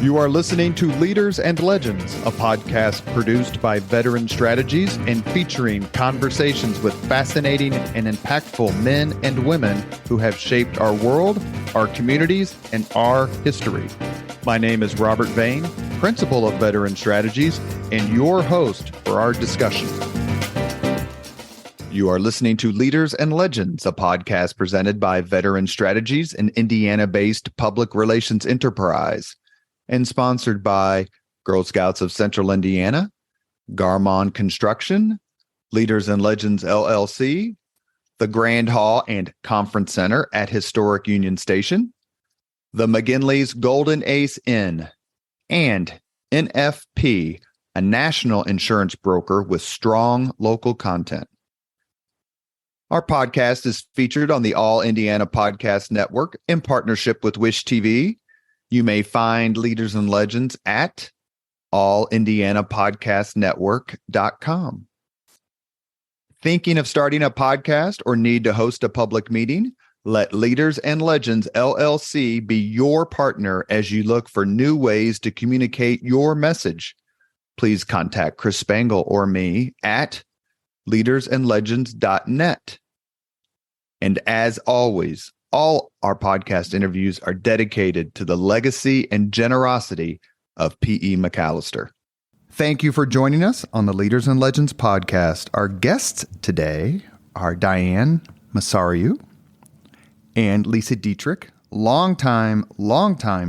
You are listening to Leaders and Legends, a podcast produced by Veteran Strategies and featuring conversations with fascinating and impactful men and women who have shaped our world, our communities, and our history. My name is Robert Vane, Principal of Veteran Strategies, and your host for our discussion. You are listening to Leaders and Legends, a podcast presented by Veteran Strategies, an Indiana-based public relations enterprise, and sponsored by Girl Scouts of Central Indiana, Garmon Construction, Leaders and Legends LLC, the Grand Hall and Conference Center at Historic Union Station, the McGinley's Golden Ace Inn, and NFP, a national insurance broker with strong local content. Our podcast is featured on the All Indiana Podcast Network in partnership with Wish TV. You may find Leaders and Legends at allindianapodcastnetwork.com. Thinking of starting a podcast or need to host a public meeting? Let Leaders and Legends LLC be your partner as you look for new ways to communicate your message. Please contact Chris Spangle or me at leadersandlegends.net. And as always, all our podcast interviews are dedicated to the legacy and generosity of P.E. McAllister. Thank you for joining us on the Leaders and Legends podcast. Our guests today are Diane Masariu and Lesa Dietrick, longtime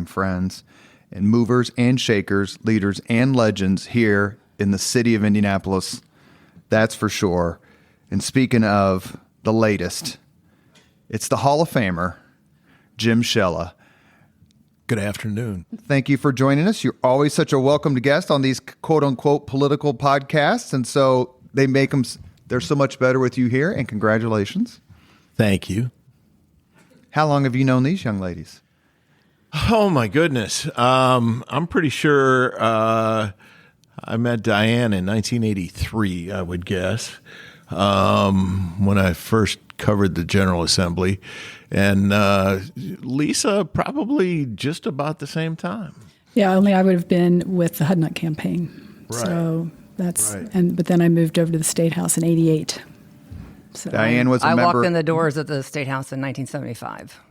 friends and movers and shakers, leaders and legends here in the city of Indianapolis. That's for sure. And speaking of the latest, it's the Hall of Famer, Jim Shella. Good afternoon. Thank you for joining us. You're always such a welcome guest on these quote-unquote political podcasts, and so they make them, they're so much better with you here, and congratulations. Thank you. How long have you known these young ladies? Oh, my goodness. I'm pretty sure I met Diane in 1983, I would guess, when I first covered the General Assembly, and Lesa probably just about the same time. Yeah, only I would have been with the Hudnut campaign. Right. So that's right. But then I moved over to the Statehouse in '88. So Diane was a I member. walked in the doors at the Statehouse in 1975.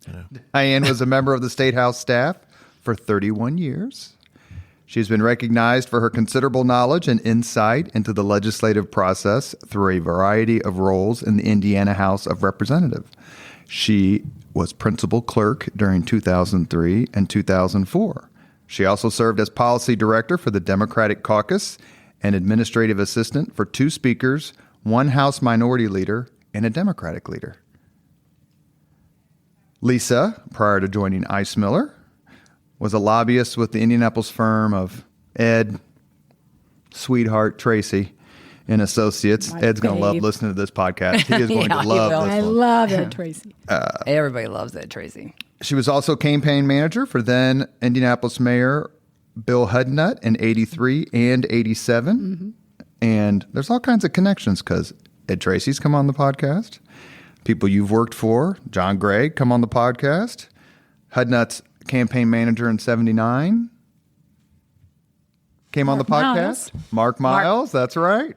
Yeah. Diane was a member of the Statehouse staff for 31 years. She's been recognized for her considerable knowledge and insight into the legislative process through a variety of roles in the Indiana House of Representatives. She was principal clerk during 2003 and 2004. She also served as policy director for the Democratic Caucus and administrative assistant for two speakers, one House minority leader, and a Democratic leader. Lesa, prior to joining Ice Miller, was a lobbyist with the Indianapolis firm of Ed, Sweetheart, Tracy, and Associates. My Ed's going to love babe. listening to this podcast. He is going Yeah, to he love will. this I one. love it, Tracy. Everybody loves it, Tracy. She was also campaign manager for then Indianapolis Mayor Bill Hudnut in 83 and 87. Mm-hmm. And there's all kinds of connections because Ed Tracy's come on the podcast. People you've worked for, John Gregg, come on the podcast. Hudnut's campaign manager in 79 came on the podcast. Mark Miles, that's right.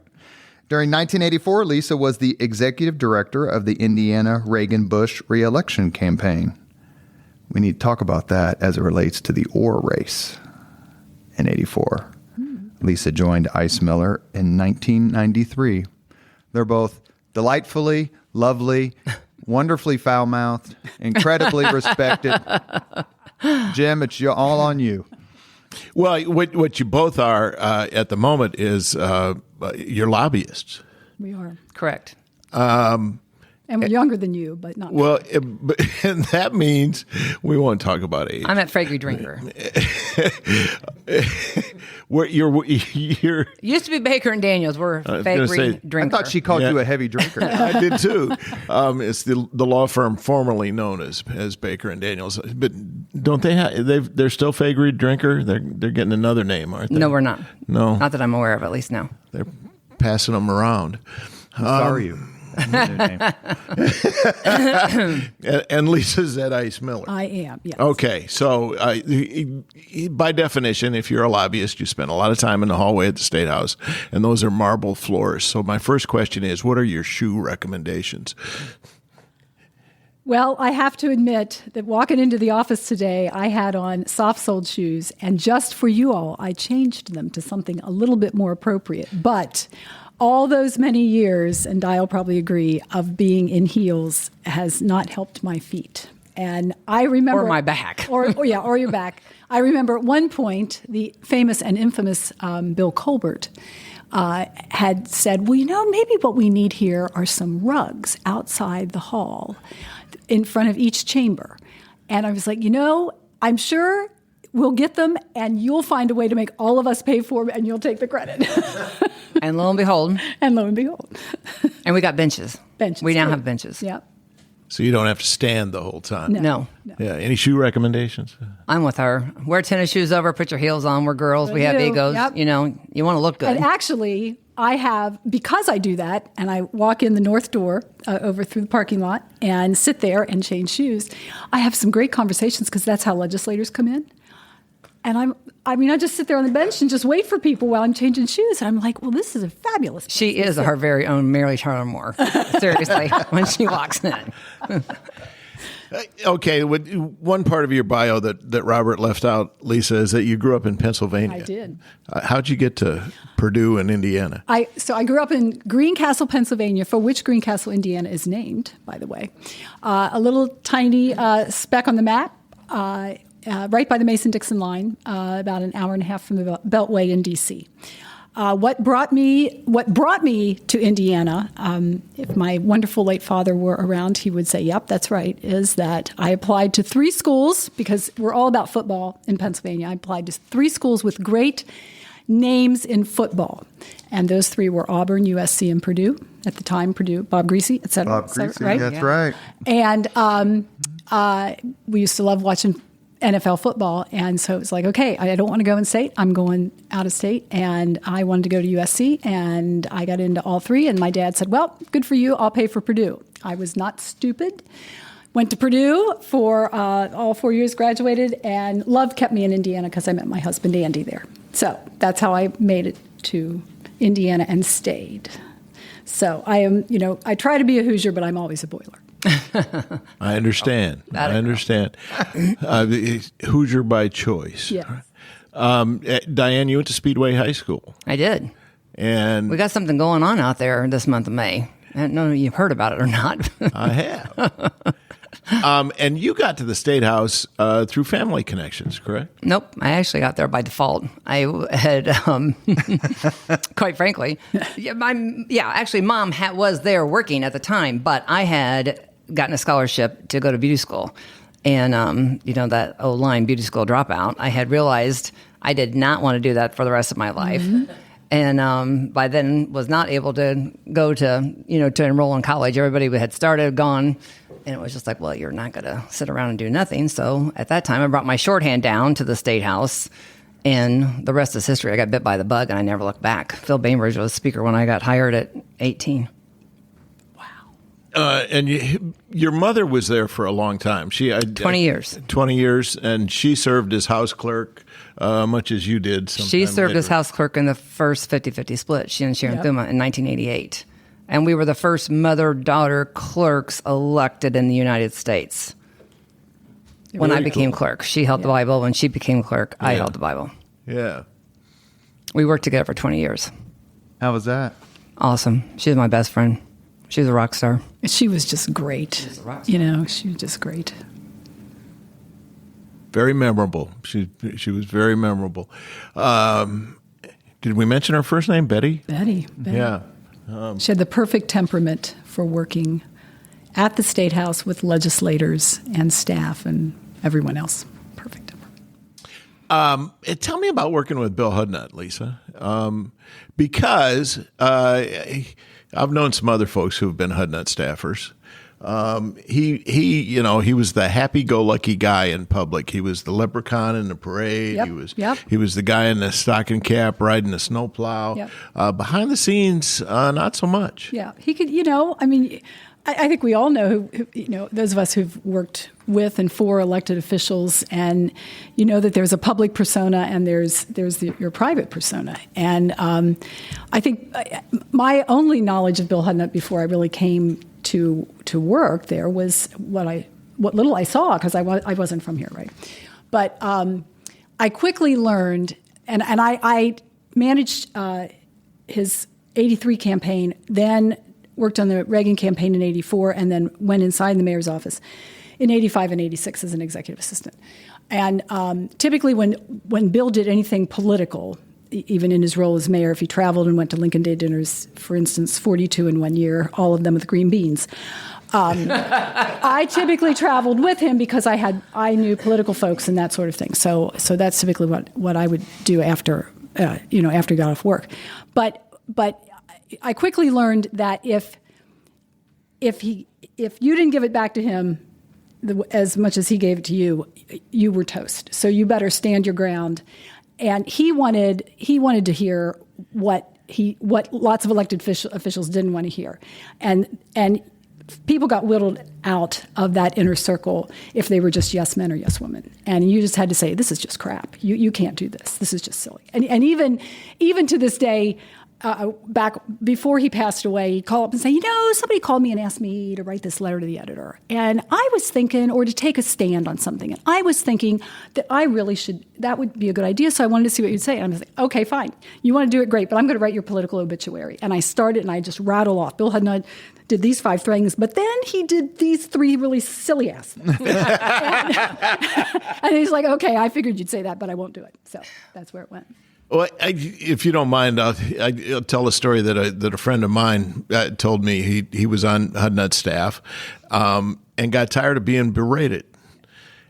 During 1984, Lesa was the executive director of the Indiana Reagan-Bush re-election campaign. We need to talk about that as it relates to the Orr race in 84. Lesa joined Ice Miller in 1993. They're both delightfully, lovely, wonderfully foul-mouthed, incredibly respected. Jim, it's all on you. Well, what you both are at the moment is you're lobbyists. We are. Correct. And we're younger than you, but not. Well, and that means we won't talk about age. I'm at Fragrant Drinker. You're Used to be Baker and Daniels. We're Fragrant Drinker. I thought she called you a heavy drinker. I did too. It's the law firm formerly known as Baker and Daniels, but don't they have? They're still Faegre Drinker. They're getting another name, aren't they? No, we're not. No, Not that I'm aware of, at least now. they're passing them around. Sorry, you. And Lesa's at Ice Miller. I am, yes. Okay, so by definition, if you're a lobbyist, you spend a lot of time in the hallway at the State House, and those are marble floors. So my first question is, what are your shoe recommendations? Well, I have to admit that walking into the office today, I had on soft-soled shoes, and just for you all, I changed them to something a little bit more appropriate. But all those many years, and Di'll probably agree, of being in heels has not helped my feet. And I remember... Or my back. or your back. I remember at one point, the famous and infamous Bill Colbert had said, well, maybe what we need here are some rugs outside the hall in front of each chamber. And I was like, I'm sure we'll get them and you'll find a way to make all of us pay for them and you'll take the credit. And lo and behold. And we got benches. We now have benches. Yeah. So you don't have to stand the whole time. No. Yeah. Any shoe recommendations? I'm with her. Wear tennis shoes over, put your heels on. We're girls. We have egos. Yep. You want to look good. And actually, because I do that, and I walk in the north door over through the parking lot and sit there and change shoes, I have some great conversations because that's how legislators come in. And I just sit there on the bench and just wait for people while I'm changing shoes. And I'm like, well, this is a fabulous place. She is her very own Mary Tyler Moore. Seriously, when she walks in. Okay, one part of your bio that Robert left out, Lesa, is that you grew up in Pennsylvania. I did. How'd you get to Purdue and Indiana? So I grew up in Greencastle, Pennsylvania, for which Greencastle, Indiana is named, by the way. A little tiny speck on the map, right by the Mason-Dixon line, about an hour and a half from the Beltway in D.C. What brought me to Indiana, if my wonderful late father were around, he would say, yep, that's right, is that I applied to 3 schools, because we're all about football in Pennsylvania. I applied to 3 schools with great names in football. And those 3 were Auburn, USC, and Purdue. At the time, Purdue, Bob Greasy, et cetera. Bob Greasy, right? that's right. And we used to love watching NFL football. And so it was like, okay, I don't want to go in state. I'm going out of state. And I wanted to go to USC. And I got into all 3. And my dad said, well, good for you. I'll pay for Purdue. I was not stupid. Went to Purdue for all 4 years, graduated. And love kept me in Indiana because I met my husband, Andy, there. So that's how I made it to Indiana and stayed. So I am, I try to be a Hoosier, but I'm always a Boiler. I understand. Hoosier by choice. Yeah. Diane, you went to Speedway High School. I did. And we got something going on out there this month of May. I don't know if you've heard about it or not. I have. And you got to the State House through family connections, correct? Nope. I actually got there by default. I had, quite frankly, actually, Mom was there working at the time, but I had gotten a scholarship to go to beauty school. And, that old line, beauty school dropout, I had realized I did not want to do that for the rest of my life. Mm-hmm. And by then was not able to go to enroll in college. Everybody had started, gone. And it was just like, well, you're not going to sit around and do nothing. So at that time, I brought my shorthand down to the State House. And the rest is history. I got bit by the bug, and I never looked back. Phil Bainbridge was speaker when I got hired at 18. Wow. And your mother was there for a long time. 20 years. 20 years, and she served as house clerk, much as you did. She served as house clerk in the first 50-50 split, she and Sharon Thuma, in 1988. And we were the first mother-daughter clerks elected in the United States. When I became clerk, she held the Bible. When she became clerk, I held the Bible. Yeah. We worked together for 20 years. How was that? Awesome. She was my best friend. She was a rock star. She was just great. She was a rock star. She was just great. Very memorable. She was very memorable. Did we mention her first name, Betty? Betty. Yeah. She had the perfect temperament for working at the State House with legislators and staff and everyone else. Perfect temperament. Tell me about working with Bill Hudnut, Lesa, because I've known some other folks who have been Hudnut staffers. He was the happy-go-lucky guy in public. He was the leprechaun in the parade. Yep. He was the guy in the stocking cap riding the snowplow. Yep. Behind the scenes, not so much. Yeah, he could. I think we all know who those of us who've worked with and for elected officials, and you know that there's a public persona and there's your private persona. And I think my only knowledge of Bill Hudnut before I really came to work there was what little I saw, because I wasn't from here, right? But I quickly learned, and I managed his '83 campaign, then worked on the Reagan campaign in '84, and then went inside the mayor's office in '85 and '86 as an executive assistant. And typically when Bill did anything political, even in his role as mayor, if he traveled and went to Lincoln Day dinners, for instance, 42 in one year, all of them with green beans, I typically traveled with him because I knew political folks and that sort of thing. So that's typically what I would do after he got off work. But I quickly learned that if you didn't give it back to him as much as he gave it to you, you were toast. So you better stand your ground. And he wanted to hear what lots of elected officials didn't want to hear, and people got whittled out of that inner circle if they were just yes men or yes women. And you just had to say, this is just crap. You can't do this. This is just silly. And even to this day, back before he passed away, he'd call up and say, somebody called me and asked me to write this letter to the editor. And I was thinking, or to take a stand on something. And I was thinking that that would be a good idea. So I wanted to see what you'd say. And I was like, okay, fine. You want to do it, great, but I'm going to write your political obituary. And I started and I just rattle off. Bill Hudnut did these 5 things, but then he did these 3 really silly ass things. and he's like, okay, I figured you'd say that, but I won't do it. So that's where it went. Well, if you don't mind, I'll tell a story that a friend of mine told me. He was on Hudnut's staff and got tired of being berated.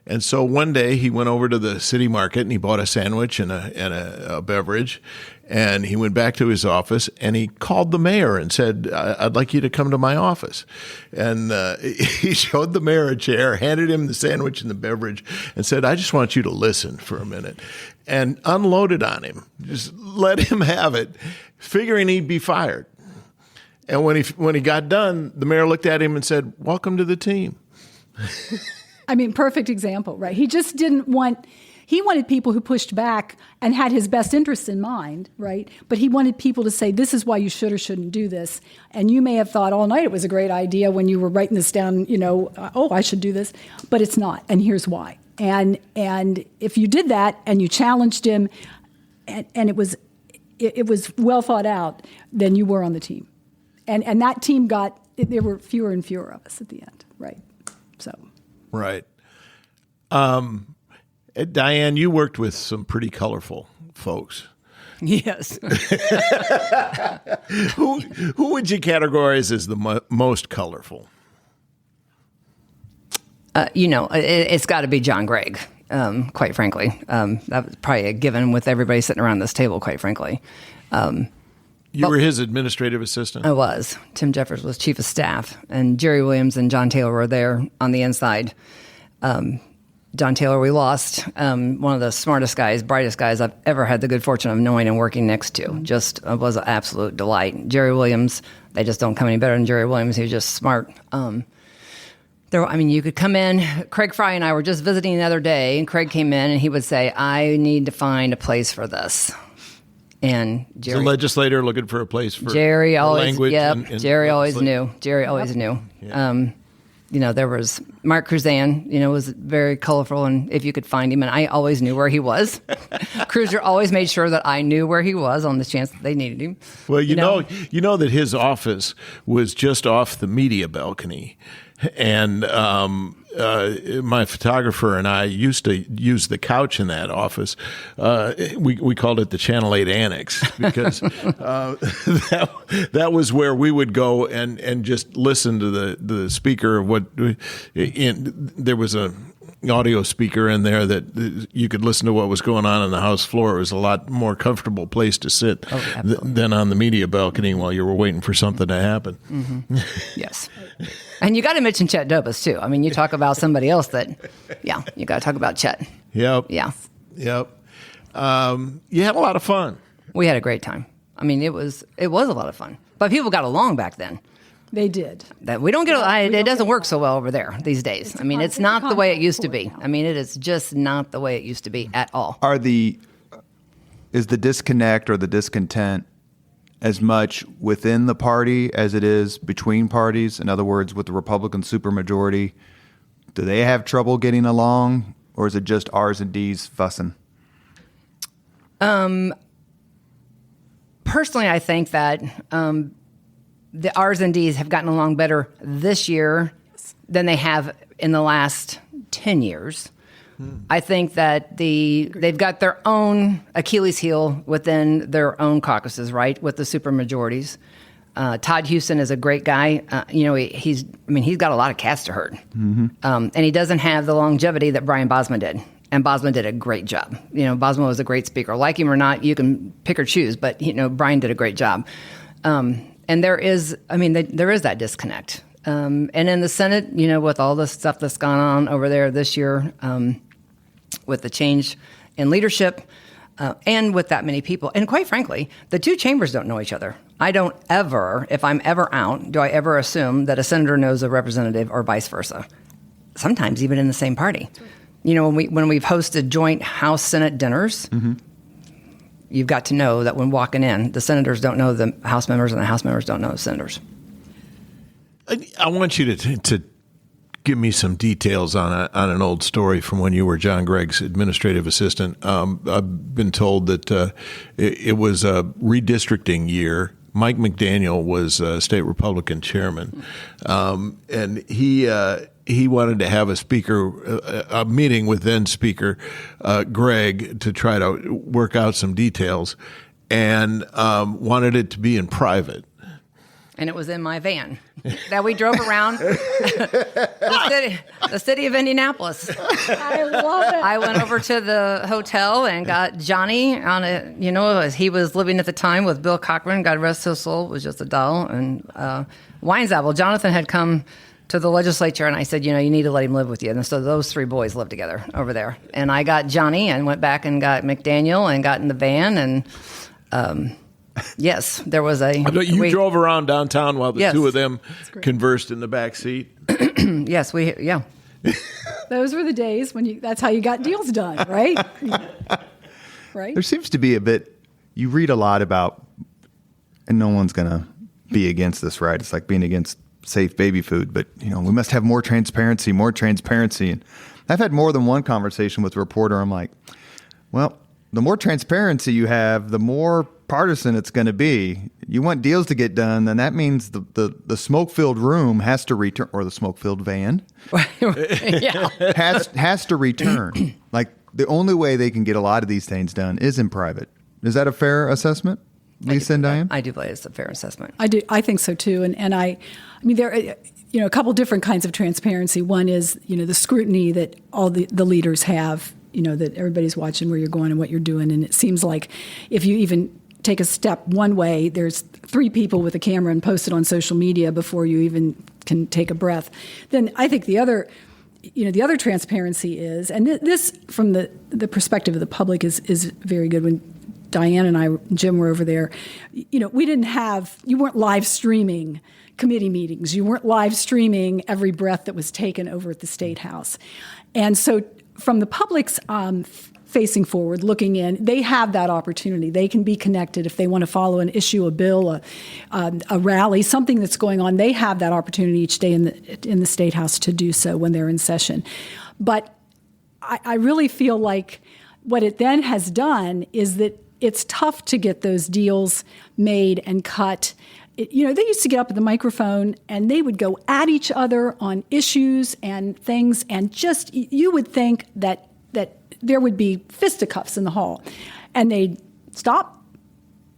And so one day he went over to the city market and he bought a sandwich and a beverage. And he went back to his office and he called the mayor and said, I'd like you to come to my office. And he showed the mayor a chair, handed him the sandwich and the beverage, and said, I just want you to listen for a minute. And unloaded on him, just let him have it, figuring he'd be fired. And when he got done, the mayor looked at him and said, welcome to the team. I mean, perfect example, right? He just he wanted people who pushed back and had his best interests in mind, right? But he wanted people to say, this is why you should or shouldn't do this. And you may have thought all night it was a great idea when you were writing this down, I should do this, but it's not. And here's why. And if you did that and you challenged him and it was well thought out, then you were on the team. And that team there were fewer and fewer of us at the end, right? So. Right. Diane, you worked with some pretty colorful folks. Yes. Who would you categorize as the most colorful? It's got to be John Gregg, quite frankly. That was probably a given with everybody sitting around this table, quite frankly. You were his administrative assistant? I was. Tim Jeffers was chief of staff, and Jerry Williams and John Taylor were there on the inside. John Taylor, we lost. One of the smartest guys, brightest guys I've ever had the good fortune of knowing and working next to. Just was an absolute delight. Jerry Williams, they just don't come any better than Jerry Williams. He was just smart. You could come in. Craig Fry and I were just visiting the other day, and Craig came in and he would say, I need to find a place for this. And Jerry, the legislator looking for a place for Jerry always, language. Yep, Jerry always knew. Jerry always knew. Yeah. There was Mark Cruzan, was very colorful, and if you could find him, and I always knew where he was. Cruiser always made sure that I knew where he was on the chance that they needed him. Well, you know that his office was just off the media balcony. And my photographer and I used to use the couch in that office. We called it the Channel 8 Annex because that was where we would go and just listen to the speaker of what. There was audio speaker in there that you could listen to what was going on the House floor. It was a lot more comfortable place to sit than on the media balcony while you were waiting for something to happen. Mm-hmm. Yes. And you got to mention Chet Dobas, too. I mean, you talk about somebody else that, you got to talk about Chet. Yep. Yeah. Yep. You had a lot of fun. We had a great time. I mean, it was a lot of fun. But people got along back then. They did. That we don't get. It doesn't work so well over there these days. I mean, it's not the way it used to be. I mean, it is just not the way it used to be at all. Is the disconnect or the discontent as much within the party as it is between parties? In other words, with the Republican supermajority, do they have trouble getting along, or is it just R's and D's fussing? Personally, I think that the R's and D's have gotten along better this year than they have in the last 10 years. I think that they've got their own Achilles heel within their own caucuses, right, with the supermajorities. Todd Huston is a great guy. He's got a lot of cats to herd. Mm-hmm. And he doesn't have the longevity that Brian Bosma did. And Bosma did a great job. Bosma was a great speaker. Like him or not, you can pick or choose, but Brian did a great job. And there is that disconnect. And in the Senate, with all the stuff that's gone on over there this year, with the change in leadership, and with that many people, and quite frankly, the two chambers don't know each other. I don't ever, if I'm ever out, do I ever assume that a senator knows a representative or vice versa. Sometimes even in the same party. When we've hosted joint House Senate dinners, mm-hmm. You've got to know that when walking in, the senators don't know the House members and the House members don't know the senators. I want you to give me some details on an old story from when you were John Gregg's administrative assistant. I've been told that it was a redistricting year. Mike McDaniel was state Republican chairman, and he wanted to have a meeting with then Speaker Gregg to try to work out some details, and wanted it to be in private. And it was in my van that we drove around the city of Indianapolis. I love it. I went over to the hotel and got Johnny on as he was living at the time with Bill Cochran, God rest his soul, was just a doll. And Weinzabel, Jonathan had come to the legislature, and I said, you need to let him live with you. And so those three boys lived together over there. And I got Johnny and went back and got McDaniel and got in the van and... yes, there was a... You drove around downtown while the two of them conversed in the back seat? Yes, Those were the days when that's how you got deals done, right? Right? There seems to be a bit... You read a lot about... And no one's going to be against this, right? It's like being against safe baby food. But, we must have more transparency. And I've had more than one conversation with a reporter. I'm like, well, the more transparency you have, the more partisan it's going to be. You want deals to get done, then that means the smoke-filled room has to return, or the smoke-filled van has to return. Like, the only way they can get a lot of these things done is in private. Is that a fair assessment, Lesa and Diane? I do believe it's a fair assessment. I do. I think so too. And I mean, there are a couple different kinds of transparency. One is the scrutiny that all the leaders have. That everybody's watching where you're going and what you're doing. And it seems like if you even take a step one way, there's 3 people with a camera and post it on social media before you even can take a breath. Then I think the other transparency is, and this from the perspective of the public is very good. When Diane and I, Jim, were over there, you weren't live streaming committee meetings. You weren't live streaming every breath that was taken over at the Statehouse. And so from the public's facing forward, looking in, they have that opportunity. They can be connected if they want to follow an issue, a bill, a rally, something that's going on. They have that opportunity each day in the Statehouse to do so when they're in session. But I really feel like what it then has done is that it's tough to get those deals made and cut. They used to get up at the microphone and they would go at each other on issues and things, and just you would think that there would be fisticuffs in the hall. And they'd stop,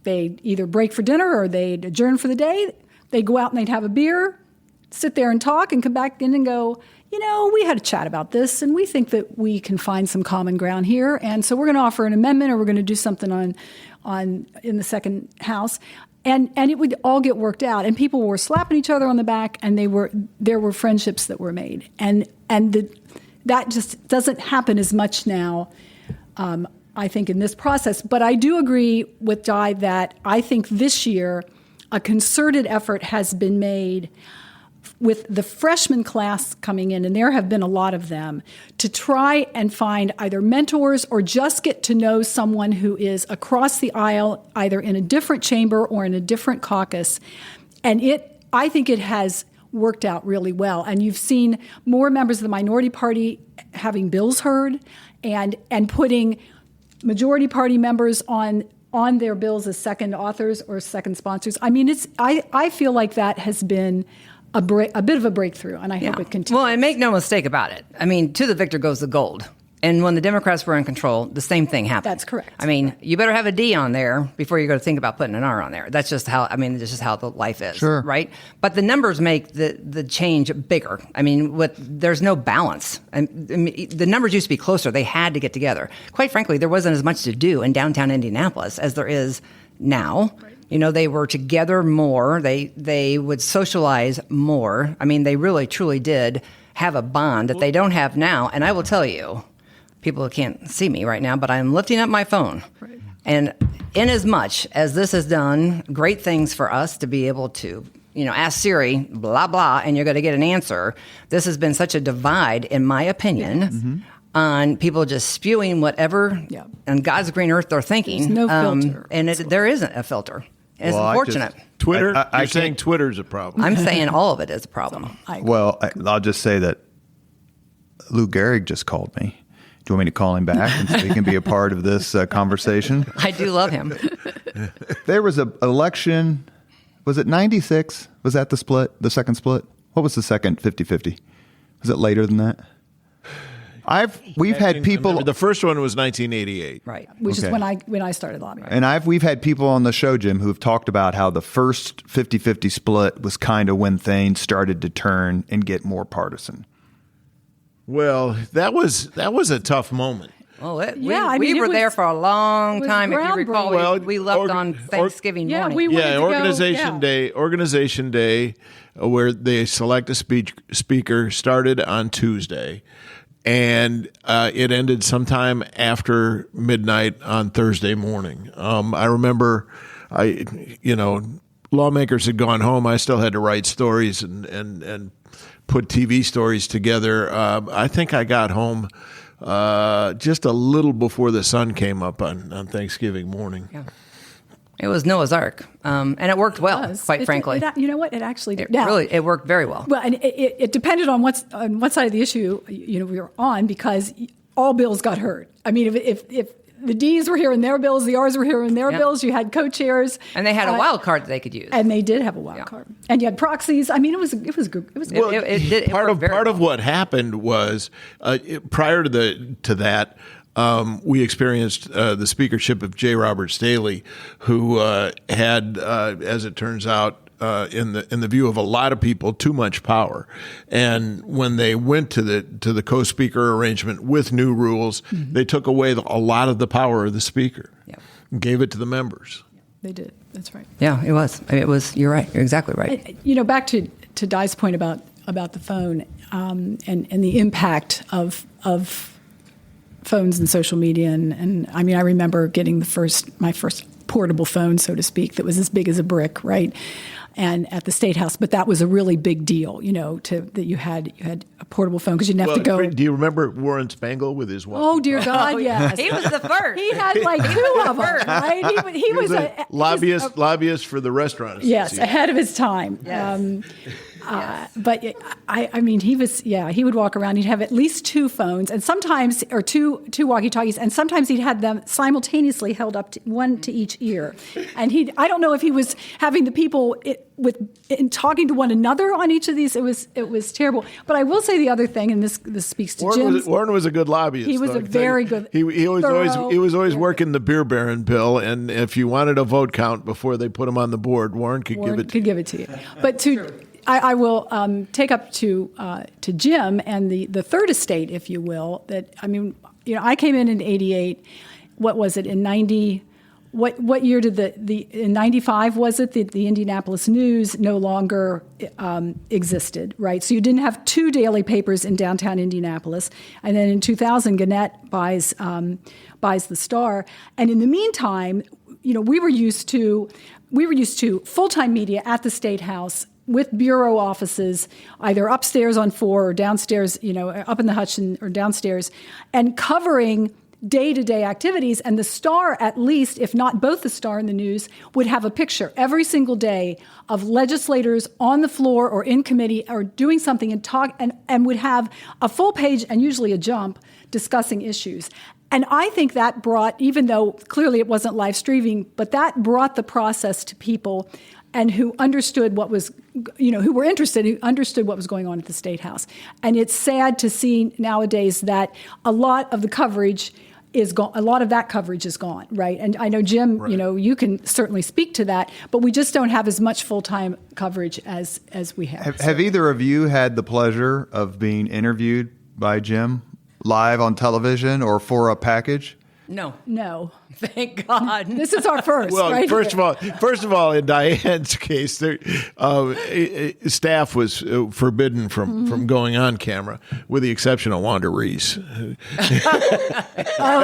they'd either break for dinner or they'd adjourn for the day, they'd go out and they'd have a beer, sit there and talk, and come back in and go, we had a chat about this, and we think that we can find some common ground here, and so we're going to offer an amendment, or we're going to do something on in the second house, and it would all get worked out, and people were slapping each other on the back, and there were friendships that were made, and that just doesn't happen as much now. I think in this process, but I do agree with Di that I think this year a concerted effort has been made with the freshman class coming in, and there have been a lot of them, to try and find either mentors or just get to know someone who is across the aisle, either in a different chamber or in a different caucus. And I think it has worked out really well. And you've seen more members of the minority party having bills heard and putting majority party members on their bills as second authors or second sponsors. I mean, I feel like that has been a bit of a breakthrough, and I hope it continues. Well, and make no mistake about it. I mean, to the victor goes the gold. And when the Democrats were in control, the same thing happened. That's correct. I mean, you better have a D on there before you go to think about putting an R on there. That's just how, this is how the life is, sure. Right? But the numbers make the change bigger. I mean, there's no balance. The numbers used to be closer. They had to get together. Quite frankly, there wasn't as much to do in downtown Indianapolis as there is now. Right. They were together more. They would socialize more. I mean, they really, truly did have a bond that they don't have now. And I will tell you, people can't see me right now, but I'm lifting up my phone. Right. And in as much as this has done great things for us to be able to, ask Siri, blah, blah, and you're going to get an answer, this has been such a divide, in my opinion, on people just spewing whatever on God's green earth they're thinking. There's no filter. And there isn't a filter. And it's unfortunate. Twitter? You're saying Twitter's a problem. I'm saying all of it is a problem. I'll just say that Lou Gehrig just called me. Do you want me to call him back and so he can be a part of this conversation? I do love him. There was an election. Was it 96? Was that the second split? What was the second 50-50? Was it later than that? We've had people. The first one was 1988, right? Which is when I started lobbying. And we've had people on the show, Jim, who've talked about how the first 50-50 split was kind of when things started to turn and get more partisan. Well, that was a tough moment. Well, we were there for a long time. If you recall, we left on Thanksgiving morning. Organization Day, where they select a speaker, started on Tuesday, and it ended sometime after midnight on Thursday morning. I remember, lawmakers had gone home. I still had to write stories and put TV stories together. I think I got home just a little before the sun came up on Thanksgiving morning. Yeah. It was Noah's Ark, and it worked well, quite frankly. You know what? It actually did. It worked very well. Well, and it depended on what side of the issue we were on, because all bills got heard. I mean, if the D's were hearing their bills, the R's were hearing their bills. You had co-chairs, and they had a wild card that they could use. And they did have a wild card, and you had proxies. I mean, it was good. It was good. Well, part of what happened was prior to that. We experienced the speakership of J. Robert Staley, who had, as it turns out, in the view of a lot of people, too much power. And when they went to the co-speaker arrangement with new rules, they took away a lot of the power of the speaker, and gave it to the members. They did. That's right. Yeah, it was. It was. You're right. You're exactly right. Back to Di's point about the phone and the impact of phones and social media, and I mean, I remember getting my first portable phone, so to speak, that was as big as a brick, right? And at the Statehouse, but that was a really big deal, that you had a portable phone because you didn't have to go. Do you remember Warren Spangle with his walkie? Oh dear God, yes, he was the first. He had like two of them, right? He was a lobbyist for the restaurant. Yes, ahead of his time. Yes. But I mean, he would walk around. He'd have at least two phones, and sometimes, or two walkie-talkies, and sometimes he'd have them simultaneously held up, one to each ear. And I don't know if he was having the people talking to one another on each of these. It was terrible. But I will say the other thing, and this speaks to Jim's. Warren was a good lobbyist. He was a very good. He was always working the beer baron bill, and if you wanted a vote count before they put him on the board, Warren could give it to you. But I will take up to Jim and the third estate, if you will. That I came in '88. What was it in '90? What year did in '95 was it the Indianapolis News no longer existed, right? So you didn't have two daily papers in downtown Indianapolis, and then in 2000, Gannett buys the Star, and in the meantime, we were used to full-time media at the Statehouse with bureau offices, either upstairs on 4 or downstairs, up in the Hudson or downstairs, and covering day-to-day activities. And the Star, at least, if not both the Star and the News, would have a picture every single day of legislators on the floor or in committee or doing something and would have a full page and usually a jump discussing issues. And I think that brought, even though clearly it wasn't live streaming, but that brought the process to people and who understood what was, who were interested, who understood what was going on at the Statehouse. And it's sad to see nowadays that a lot of the coverage is gone. A lot of that coverage is gone, right? And I know, Jim, right. You can certainly speak to that, but we just don't have as much full-time coverage as we have. Have either of you had the pleasure of being interviewed by Jim live on television or for a package? No. Thank God. This is our first. Well, right first of all, in Diane's case, staff was forbidden from going on camera, with the exception of Wanda Reese. Oh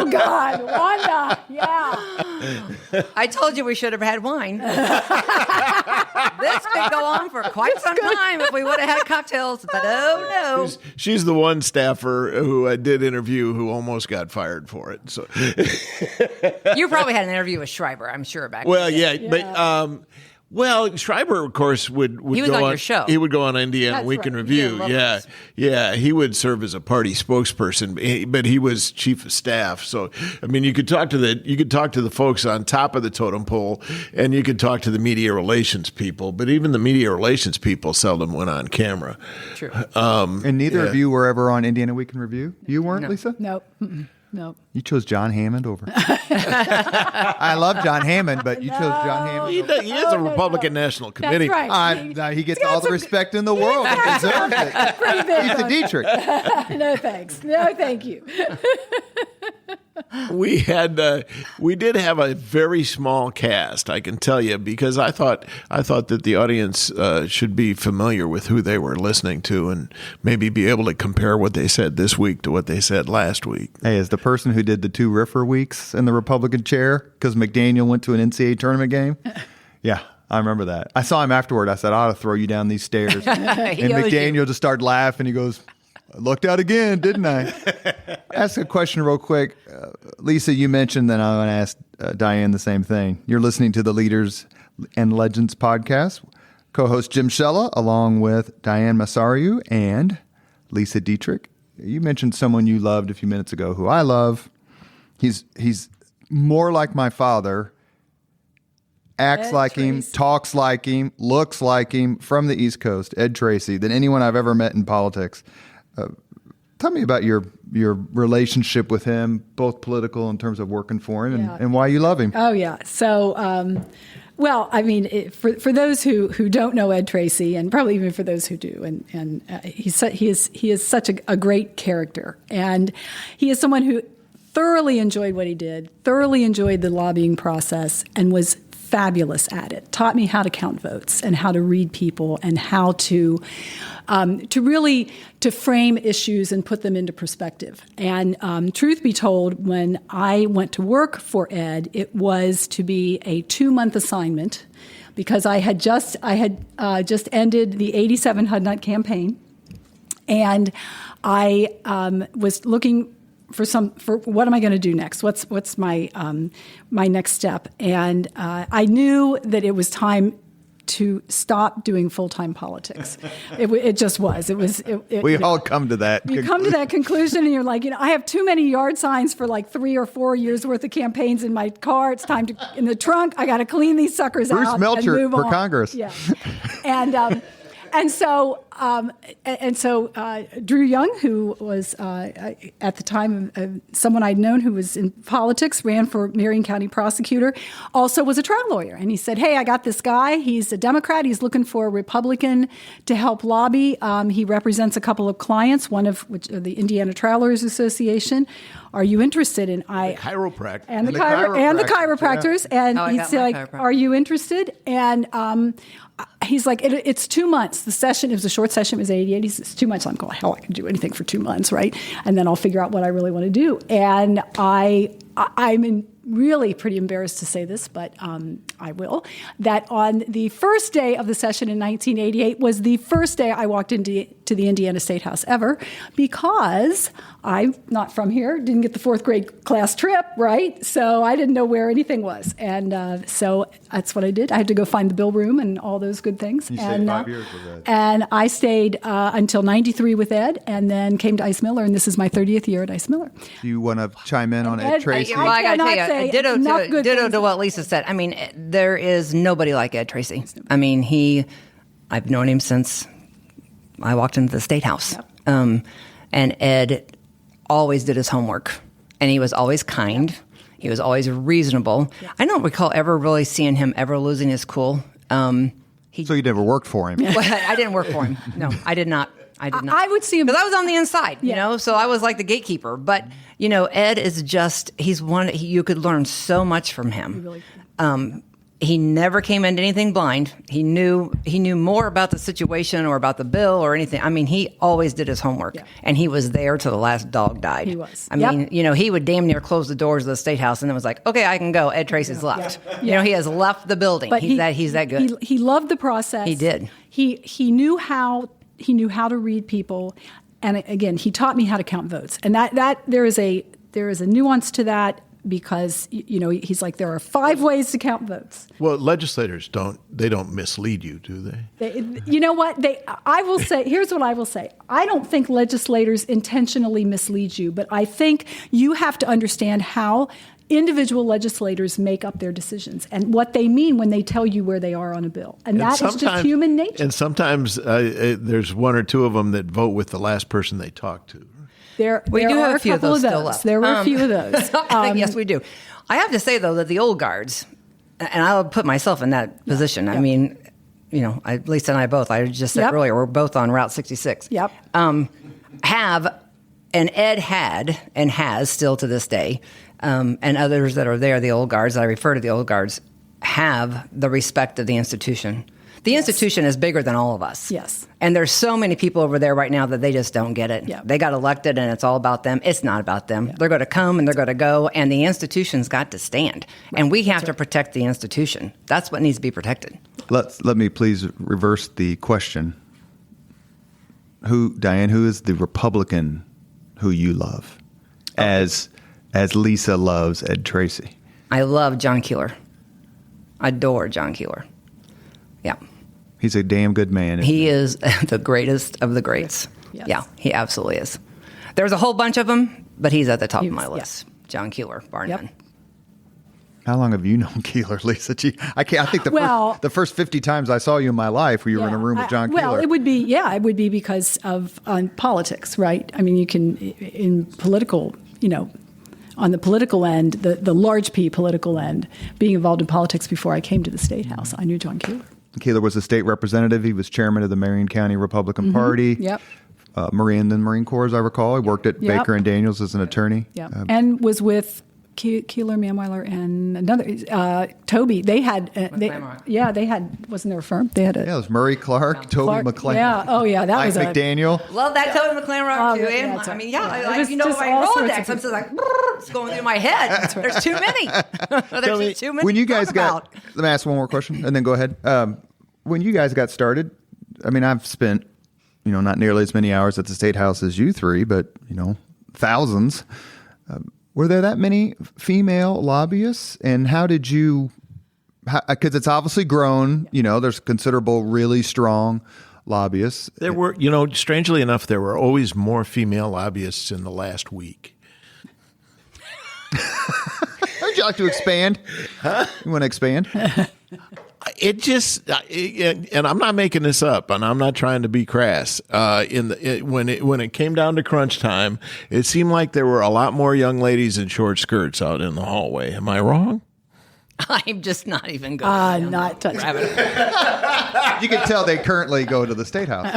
God, Wanda, yeah. I told you we should have had wine. This could go on for quite some time if we would have had cocktails, but oh no. She's the one staffer who I did interview who almost got fired for it. So. You probably had an interview with Schreiber, I'm sure, back well, then. Yeah, but Schreiber, of course, would he was go on your show. He would go on Indiana That's Week in right. Review. Yeah, he would serve as a party spokesperson, but he was chief of staff. So, I mean, you could talk to the folks on top of the totem pole, and you could talk to the media relations people. But even the media relations people seldom went on camera. True. And neither of you were ever on Indiana Week in Review? You weren't, No. Lisa? Nope. No. You chose John Hammond over. I love John Hammond, but you chose John Hammond. He is a Republican National Committee. That's right. He gets all the respect in the world. He deserves it. Pretty big Lesa on- Dietrick. No thanks. No thank you. We did have a very small cast, I can tell you, because I thought that the audience should be familiar with who they were listening to and maybe be able to compare what they said this week to what they said last week. Hey, as the person who did the 2 Riffer weeks in the Republican chair because McDaniel went to an NCAA tournament game, yeah, I remember that. I saw him afterward. I said, I ought to throw you down these stairs. And McDaniel just started laughing. He goes, I looked out again, didn't I? Ask a question real quick. Lisa, you mentioned that I want to ask Diane the same thing. You're listening to the Leaders and Legends podcast. Co-host Jim Shella, along with Diane Masariu and Lesa Dietrick. You mentioned someone you loved a few minutes ago who I love. He's more like my father, acts Ed like him, Tracy. talks like him, looks like him, from the East Coast, Ed Tracy, than anyone I've ever met in politics. Tell me about your relationship with him, both political in terms of working for him, and why you love him. Oh yeah. So, well, I mean, for those who don't know Ed Tracy, and probably even for those who do, and he is such a great character, and he is someone who thoroughly enjoyed what he did, thoroughly enjoyed the lobbying process, and was fabulous at it. Taught me how to count votes and how to read people and how to really frame issues and put them into perspective. And truth be told, when I went to work for Ed, it was to be a 2-month assignment because I had just ended the '87 HUD-NUT campaign, and I was looking for what am I going to do next? What's my next step? And I knew that it was time to stop doing full-time politics. It just was. We all come to that. You come to that conclusion, and you're like, I have too many yard signs for like 3 or 4 years worth of campaigns in my car. It's time to in the trunk. I got to clean these suckers Bruce out. Melcher and move for on. Congress. Yeah, and so And so Drew Young, who was at the time someone I'd known who was in politics, ran for Marion County prosecutor, also was a trial lawyer. And he said, hey, I got this guy. He's a Democrat. He's looking for a Republican to help lobby. He represents a couple of clients, one of which the Indiana Trial Lawyers Association. Are you interested in chiropractor and the chiropractors? Yeah. And he'd say, like, are you interested? And he's like, it's 2 months. The session, it was a short session, it was 88. He says, it's 2 months. I'm going, hell, I can do anything for 2 months, right? And then I'll figure out what I really want to do. And I'm really pretty embarrassed to say this, but I will, that on the first day of the session in 1988 was the first day I walked into the Indiana Statehouse ever, because I'm not from here, didn't get the fourth grade class trip, right? So I didn't know where anything was. And so that's what I did. I had to go find the bill room and all those good things. You stayed 5 years with Ed. And I stayed until 93 with Ed, and then came to Ice Miller, and this is my 30th year at Ice Miller. Do you want to chime in on Ed Tracy? Well, I got to tell you, ditto to what Lesa said. I mean, there is nobody like Ed Tracy. I mean, I've known him since I walked into the Statehouse. Yep. And Ed always did his homework, and he was always kind. Yep. He was always reasonable. Yep. I don't recall ever really seeing him ever losing his cool. So you never worked for him? Well, I didn't work for him. No, I did not. I would see him because I was on the inside, you know, so I was like the gatekeeper. But you know, Ed is he's one. You could learn so much from him. Really he never came into anything blind. He knew more about the situation or about the bill or anything. I mean, he always did his homework, and he was there till the last dog died. He was. I mean, you know, he would damn near close the doors of the Statehouse and then was like, "Okay, I can go." Ed Tracy's left. Yeah. You know, he has left the building. But he's that good. He loved the process. He did. He knew how to read people, and again, he taught me how to count votes. And that there is a nuance to that, because you know, he's like, there are 5 ways to count votes. Well, legislators don't mislead you, do they? You know what? I will say, here's what I will say. I don't think legislators intentionally mislead you, but I think you have to understand how individual legislators make up their decisions and what they mean when they tell you where they are on a bill. And that is just human nature. And sometimes there's 1 or 2 of them that vote with the last person they talk to. We do have a few of those still left. There were a few of those. Yes, we do. I have to say, though, that the old guards, and I'll put myself in that position. I mean, you know, Lesa and I both, I just said earlier, we're both on Route 66. Yep. Have, and Ed had, and has still to this day, and others that are there, the old guards, I refer to the old guards, have the respect of the institution. The institution is bigger than all of us. Yes. And there's so many people over there right now that they just don't get it. Yep. They got elected and it's all about them. It's not about them. Yep. They're going to come and they're going to go, and the institution's got to stand. Right. And we have to protect the institution. That's what needs to be protected. Let me please reverse the question. Diane, who is the Republican who you love as Lesa loves Ed Tracy? I love John Keeler. Adore John Keeler. Yeah. He's a damn good man. He is the greatest of the greats. Yes. Yeah, he absolutely is. There's a whole bunch of them, but he's at the top of my list. Yeah. John Keeler, bar none. How long have you known Keeler, Lesa? I think the first 50 times I saw you in my life, you were in a room with John Keeler. Well, it would be because of politics, right? I mean, you can, in political, you know, on the political end, the large P political end, being involved in politics before I came to the Statehouse, I knew John Keeler. Keeler was a state representative. He was chairman of the Marion County Republican Party. Yep. Marine Corps, as I recall. He worked at Baker and Daniels as an attorney. Yep. And was with Keeler, Manweiler, and another Toby. They had, wasn't there a firm? They had it was Murray Clark, Toby McClain. Yeah, that was McDaniel. Love that Toby McClain too. And I mean, my Rolodex. I'm just like, it's going through my head. There's too many. There's too many. When you guys let me ask one more question, and then go ahead. When you guys got started, I mean, I've spent, you know, not nearly as many hours at the Statehouse as you three, but you know, thousands. Were there that many female lobbyists? And how did you, because it's obviously grown, you know, there's considerable, really strong lobbyists. There were, you know, strangely enough, there were always more female lobbyists in the last week. Would you like to expand? Huh? You want to expand? It just, and I'm not making this up, and I'm not trying to be crass. When it came down to crunch time, it seemed like there were a lot more young ladies in short skirts out in the hallway. Am I wrong? I'm just not even going. Not touching. You can tell they currently go to the Statehouse.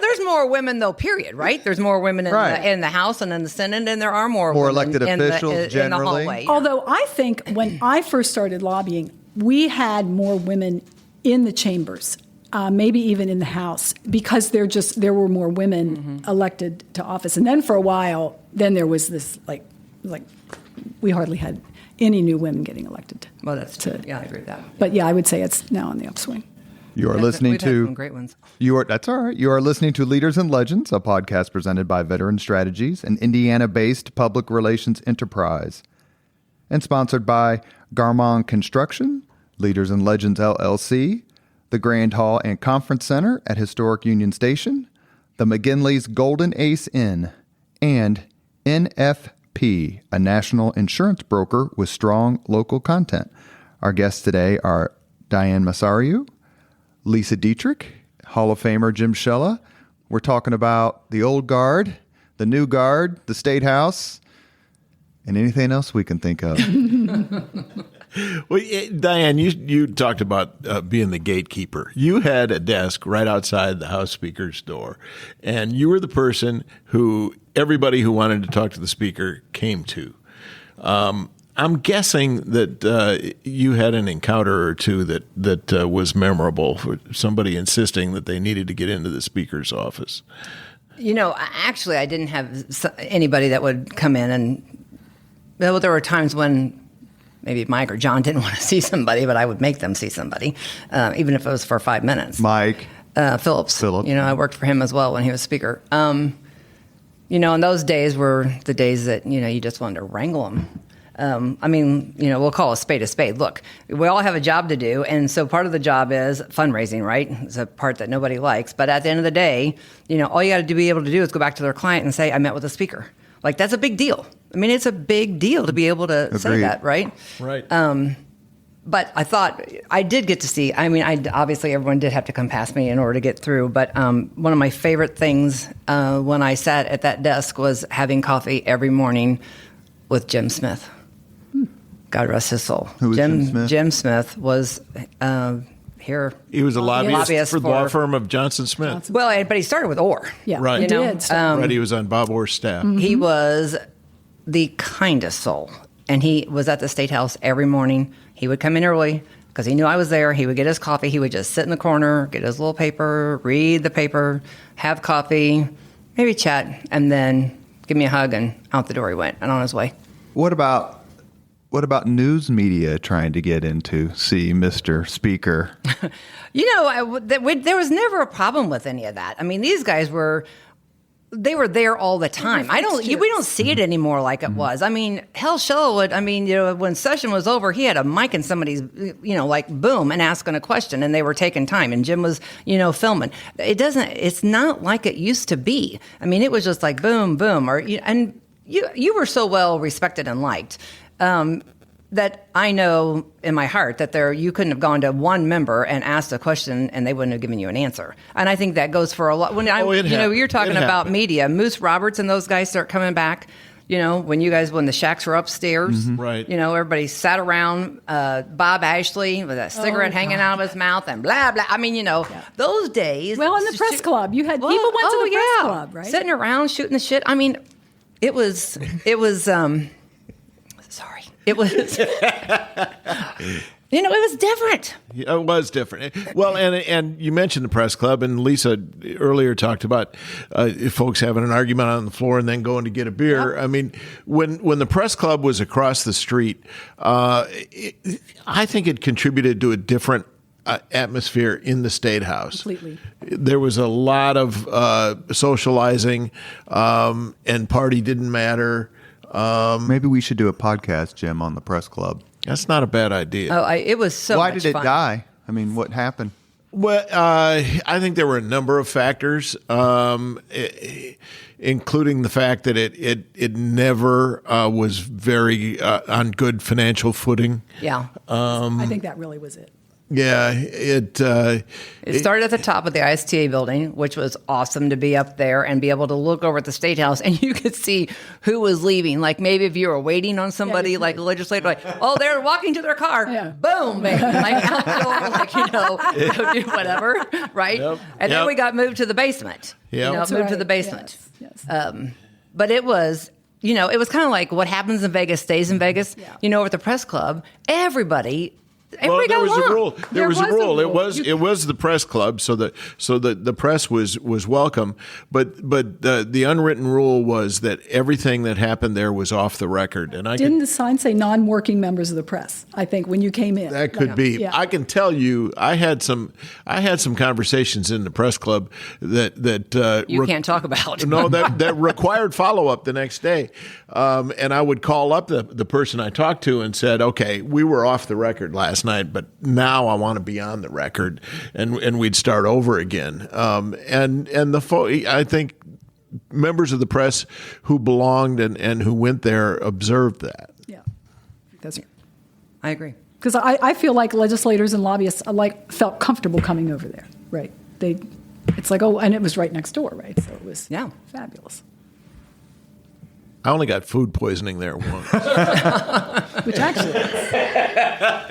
There's more women though. Period. Right? There's more women in the House and in the Senate, and there are more women elected officials generally. in the hallway. Although I think when I first started lobbying, we had more women in the chambers, maybe even in the House, because there were more women elected to office. And then for a while, then there was this like we hardly had any new women getting elected. Well, that's true. Yeah, I agree with that. But yeah, I would say it's now on the upswing. You are listening We've had to some great ones. That's all right. You are listening to Leaders and Legends, a podcast presented by Veteran Strategies, an Indiana-based public relations enterprise, and sponsored by Garmong Construction, Leaders and Legends LLC, the Grand Hall and Conference Center at Historic Union Station, the McGinley's Golden Ace Inn, and NFP, a national insurance broker with strong local content. Our guests today are Diane Masariu, Lesa Dietrick, Hall of Famer Jim Shella. We're talking about the old guard, the new guard, the Statehouse, and anything else we can think of. Well, Diane, you talked about being the gatekeeper. You had a desk right outside the House Speaker's door, and you were the person who everybody who wanted to talk to the Speaker came to. I'm guessing that you had an encounter or two that was memorable for somebody insisting that they needed to get into the Speaker's office. Actually, I didn't have anybody that would come in, and there were times when maybe Mike or John didn't want to see somebody, but I would make them see somebody, even if it was for 5 minutes. Mike. Phillips. I worked for him as well when he was Speaker. And those days were the days that, you just wanted to wrangle them. We'll call a spade a spade. Look, we all have a job to do, and so part of the job is fundraising, right? It's a part that nobody likes. But at the end of the day, all you got to be able to do is go back to their client and say, I met with the Speaker. Like, that's a big deal. It's a big deal to be able to say that, right? Right. But I thought I did get to see, obviously everyone did have to come past me in order to get through, but one of my favorite things when I sat at that desk was having coffee every morning with Jim Smith. God rest his soul. Who was Jim Smith? Jim Smith was here. He was a lobbyist for the law firm of Johnson Smith. Well, but he started with Orr. Yeah, right. He did. Right, he was on Bob Orr's staff. Mm-hmm. He was the kindest soul, and he was at the Statehouse every morning. He would come in early because he knew I was there. He would get his coffee. He would just sit in the corner, get his little paper, read the paper, have coffee, maybe chat, and then give me a hug, and out the door he went and on his way. What about news media trying to get into see Mr. Speaker? There was never a problem with any of that. These guys were there all the time. We don't see it anymore like it was. Hell, Shella would, when session was over, he had a mic in somebody's, boom, and asking a question, and they were taking time, and Jim was, filming. It's not like it used to be. It was just like boom, boom, and you were so well respected and liked. That I know in my heart that you couldn't have gone to one member and asked a question and they wouldn't have given you an answer. And I think that goes for a lot. When you're talking about media, Moose Roberts and those guys start coming back. When the Shacks were upstairs, right? Everybody sat around Bob Ashley with a cigarette hanging out of his mouth and blah blah. Those days. Well, in the press club, you had people went to the press club, right? Sitting around shooting the shit. It was. Sorry. It was, it was different. Yeah, it was different. Well, and you mentioned the press club, and Lesa earlier talked about folks having an argument on the floor and then going to get a beer. Yep. When the press club was across the street, I think it contributed to a different atmosphere in the Statehouse. Completely. There was a lot of socializing, and party didn't matter. Maybe we should do a podcast, Jim, on the press club. That's not a bad idea. Oh, it was so Why much did it fun. die? What happened? Well, I think there were a number of factors, including the fact that it never was very on good financial footing. Yeah. I think that really was it. Yeah, it started at the top of the ISTA building, which was awesome to be up there and be able to look over at the Statehouse, and you could see who was leaving. Like maybe if you were waiting on somebody, like a legislator, like, oh, they're walking to their car. Yeah. Boom, man. Like, go do whatever, right? Yep. And then we got moved to the basement. Yep. Moved to the basement. Yes. But it was... it was kind of like what happens in Vegas stays in Vegas. Yeah. At the press club, everybody there was a rule. There was a rule. It was the press club, so the press was welcome. But the unwritten rule was that everything that happened there was off the record. And didn't the sign say non-working members of the press? I think when you came in, that could be. Yeah. I can tell you, I had some conversations in the press club that you can't talk about. No, that required follow up the next day, and I would call up the person I talked to and said, "Okay, we were off the record last night, but now I want to be on the record," and we'd start over again. I think members of the press who belonged and who went there observed that. Yeah, I agree. Because I feel like legislators and lobbyists felt comfortable coming over there. Right? It's like, oh, and it was right next door, right? So it was fabulous. I only got food poisoning there once. Which actually is.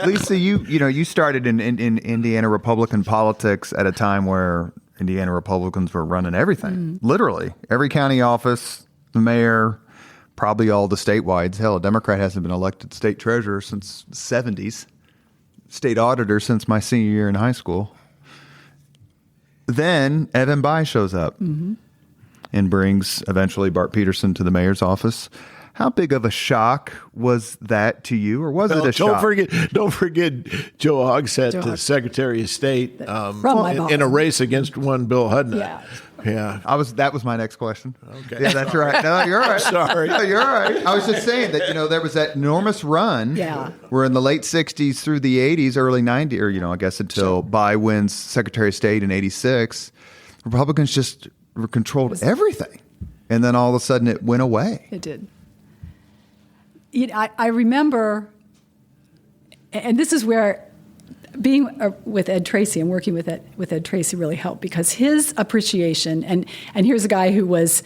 Lesa, you started in Indiana Republican politics at a time where Indiana Republicans were running everything. Literally. Every county office, the mayor, probably all the statewide. Hell, a Democrat hasn't been elected state treasurer since the 70s. State auditor since my senior year in high school. Then Evan Bayh shows up. And brings eventually Bart Peterson to the mayor's office. How big of a shock was that to you, or was it a shock? Don't forget Joe Hogsett, the Secretary of State, in a race against one Bill Hudnut. Yeah. That was my next question. Okay. Yeah, that's right. No, you're right. Sorry. No, you're right. I was just saying that, there was that enormous run. Yeah. Where in the late 60s through the 80s, early 90s, or, I guess until Bayh wins Secretary of State in 86, Republicans just controlled everything. And then all of a sudden it went away. It did. I remember, and this is where being with Ed Tracy and working with Ed Tracy really helped, because his appreciation, and here's a guy he was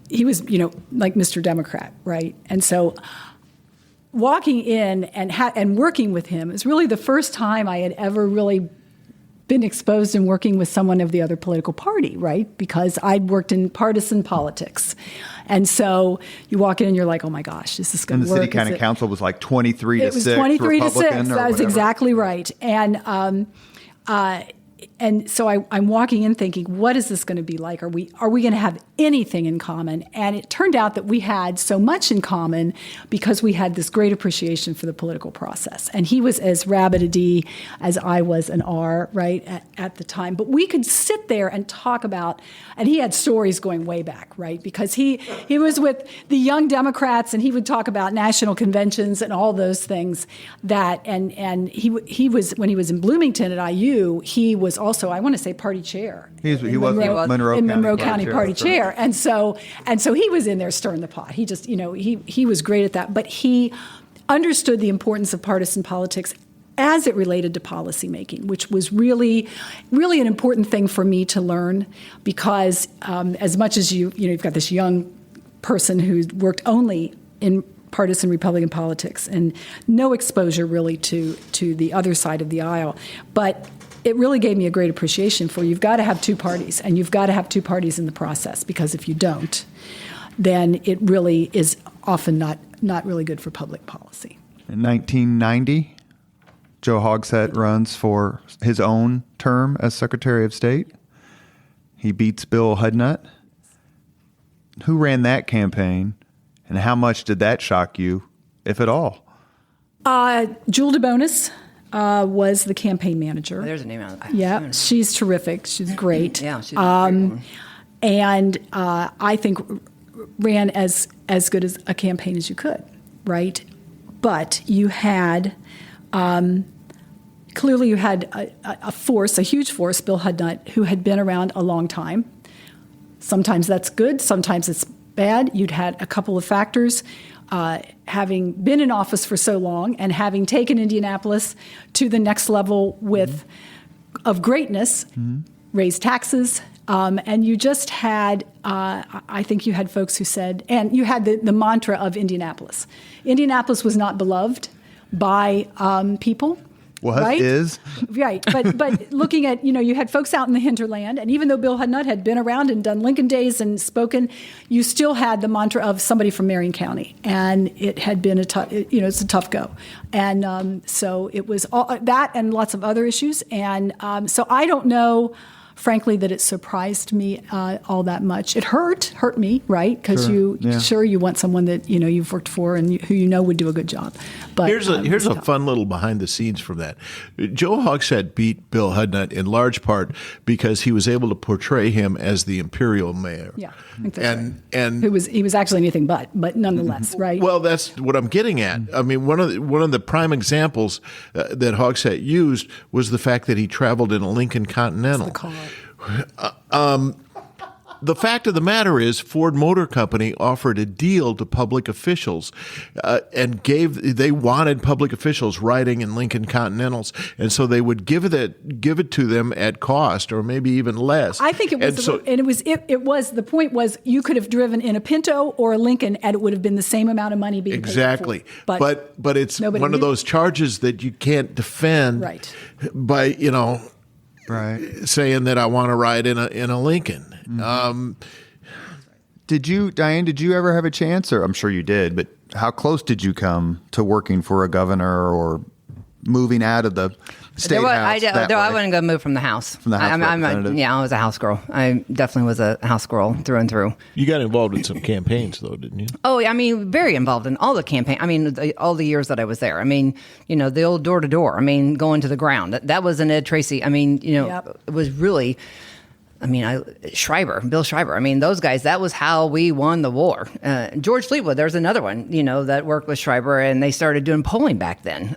like Mr. Democrat, right? And so walking in and working with him is really the first time I had ever really been exposed in working with someone of the other political party, right? Because I'd worked in partisan politics. And so you walk in and you're like, oh my gosh, this is going to work. And the city county council was like 23 to 6. It was 23 to 6. Republican That was exactly right. And so I'm walking in thinking, what is this going to be like? Are we going to have anything in common? And it turned out that we had so much in common because we had this great appreciation for the political process. And he was as rabid a D as I was an R, right, at the time. But we could sit there and talk about, and he had stories going way back, right? Because he was with the Young Democrats, and he would talk about national conventions and all those things and he was, when he was in Bloomington at IU, he was also, I want to say, party chair. He was Monroe County party chair. And so he was in there stirring the pot. He just, he was great at that. But he understood the importance of partisan politics as it related to policymaking, which was really, really an important thing for me to learn, because as much as you've got this young person who's worked only in partisan Republican politics and no exposure really to the other side of the aisle, but it really gave me a great appreciation for, you've got to have two parties, and you've got to have two parties in the process, because if you don't, then it really is often not really good for public policy. In 1990, Joe Hogsett runs for his own term as Secretary of State. He beats Bill Hudnut. Who ran that campaign, and how much did that shock you, if at all? Jewel DeBonis was the campaign manager. Oh, there's a name on it. Yeah, she's terrific. She's great. Yeah, she's a great one. And I think ran as good as a campaign as you could, right? But you had kind clearly you had a huge force, Bill Hudnut, who had been around a long time. Sometimes that's good, sometimes it's bad. You'd had a couple of factors. Having been in office for so long and having taken Indianapolis to the next level of greatness, raised taxes, and you just had, I think you had folks who said, and you had the mantra of Indianapolis. Indianapolis was not beloved by people. What right? is? Right. But looking at, you had folks out in the hinterland, and even though Bill Hudnut had been around and done Lincoln Days and spoken, you still had the mantra of somebody from Marion County. And it had been it's a tough go. And so it was all that and lots of other issues. And so I don't know, frankly, that it surprised me all that much. It hurt me, right? Because you want someone that you've worked for and who would do a good job. But here's a fun little behind the scenes from that. Joe Hogshead beat Bill Hudnut in large part because he was able to portray him as the imperial mayor. Yeah, I think that's right. And he was actually anything but nonetheless, right? Well, that's what I'm getting at. I mean, one of the prime examples that Hogshead used was the fact that he traveled in a Lincoln Continental. That's the call. The fact of the matter is, Ford Motor Company offered a deal to public officials, and they wanted public officials riding in Lincoln Continentals, and so they would give it to them at cost, or maybe even less. I think it was, the point was you could have driven in a Pinto or a Lincoln, and it would have been the same amount of money being exactly. paid for. But it's one of those charges that you can't defend, right? By right, saying that I want to ride in a Lincoln. Diane, did you ever have a chance, or I'm sure you did, but how close did you come to working for a governor or moving out of the Statehouse? I wasn't going to move from the House. From the House representative. I was a House girl. I definitely was a House girl through and through. You got involved in some campaigns, though, didn't you? Oh, I mean, very involved in all the campaign. I mean, all the years that I was there. I mean, the old door to door. I mean, going to the ground. That was an Ed Tracy. I mean, Yep. It was really. I mean, Bill Schreiber. I mean, those guys, that was how we won the war. George Fleetwood, there's another one, that worked with Schreiber, and they started doing polling back then,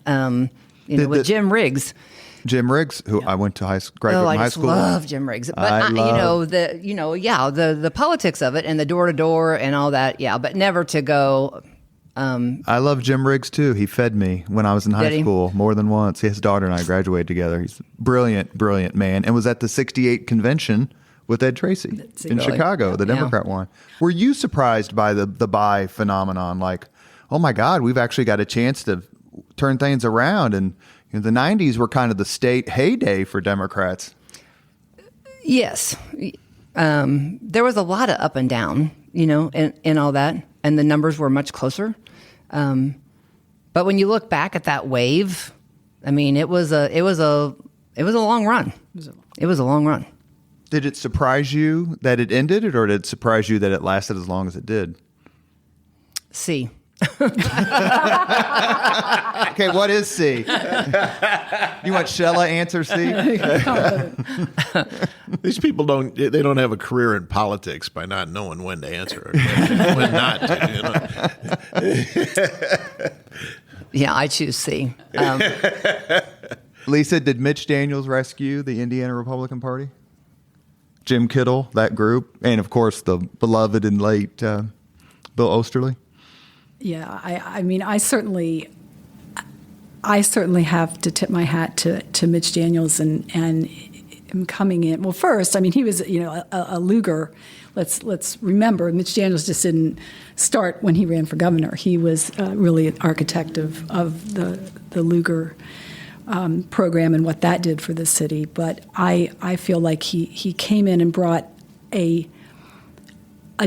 with Jim Riggs. Jim Riggs, who I went to high school. I just love Jim Riggs. But the politics of it and the door to door and all that, but never to go. I love Jim Riggs too. He fed me when I was in high school more than once. His daughter and I graduated together. He's a brilliant, brilliant man, and was at the '68 convention with Ed Tracy in Chicago, the Democrat one. Were you surprised by the buy phenomenon? Like, oh my God, we've actually got a chance to turn things around. And the '90s were kind of the state heyday for Democrats. Yes, there was a lot of up and down, and all that, and the numbers were much closer. But when you look back at that wave, I mean, it was a long run. It was a long run. Did it surprise you that it ended, or did it surprise you that it lasted as long as it did? C. Okay, what is C? You want Shella answer C? These people don't have a career in politics by not knowing when to answer it, when not to. Yeah, I choose C. Lisa, did Mitch Daniels rescue the Indiana Republican Party? Jim Kittle, that group, and of course the beloved and late Bill Osterly. Yeah, I mean, I certainly have to tip my hat to Mitch Daniels and him coming in. Well, first, I mean, he was a Lugar. Let's remember, Mitch Daniels just didn't start when he ran for governor. He was really an architect of the Lugar program and what that did for the city. But I feel like he came in and brought a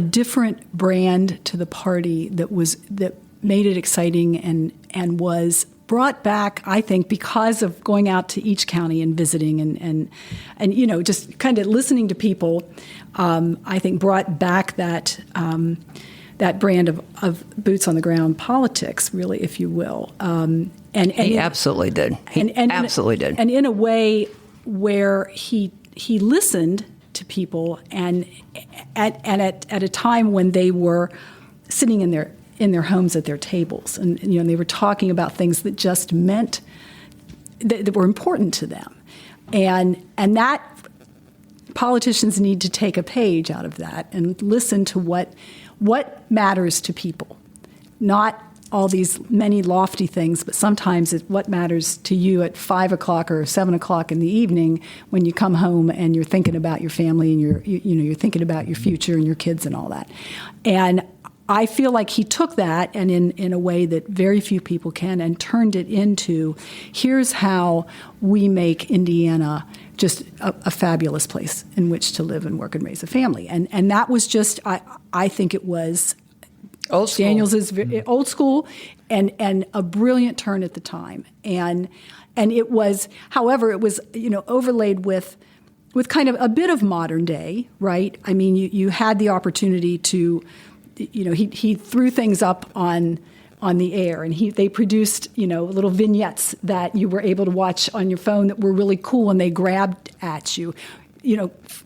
different brand to the party that made it exciting and was brought back, I think, because of going out to each county and visiting and just kind of listening to people. I think brought back that brand of boots on the ground politics, really, if you will. And he absolutely did. Absolutely did. And in a way where he listened to people, and at a time when they were sitting in their homes at their tables, and they were talking about things that just meant that were important to them. And that politicians need to take a page out of that and listen to what matters to people. Not all these many lofty things, but sometimes it's what matters to you at 5 o'clock or 7 o'clock in the evening when you come home and you're thinking about your family and you're thinking about your future and your kids and all that. And I feel like he took that and in a way that very few people can and turned it into, here's how we make Indiana just a fabulous place in which to live and work and raise a family. And that was just, I think it was old school. Daniels is old school and a brilliant turn at the time. And it was, however, it was, overlaid with kind of a bit of modern day, right? I mean, you had the opportunity to, he threw things up on the air, and they produced, little vignettes that you were able to watch on your phone that were really cool, and they grabbed at you.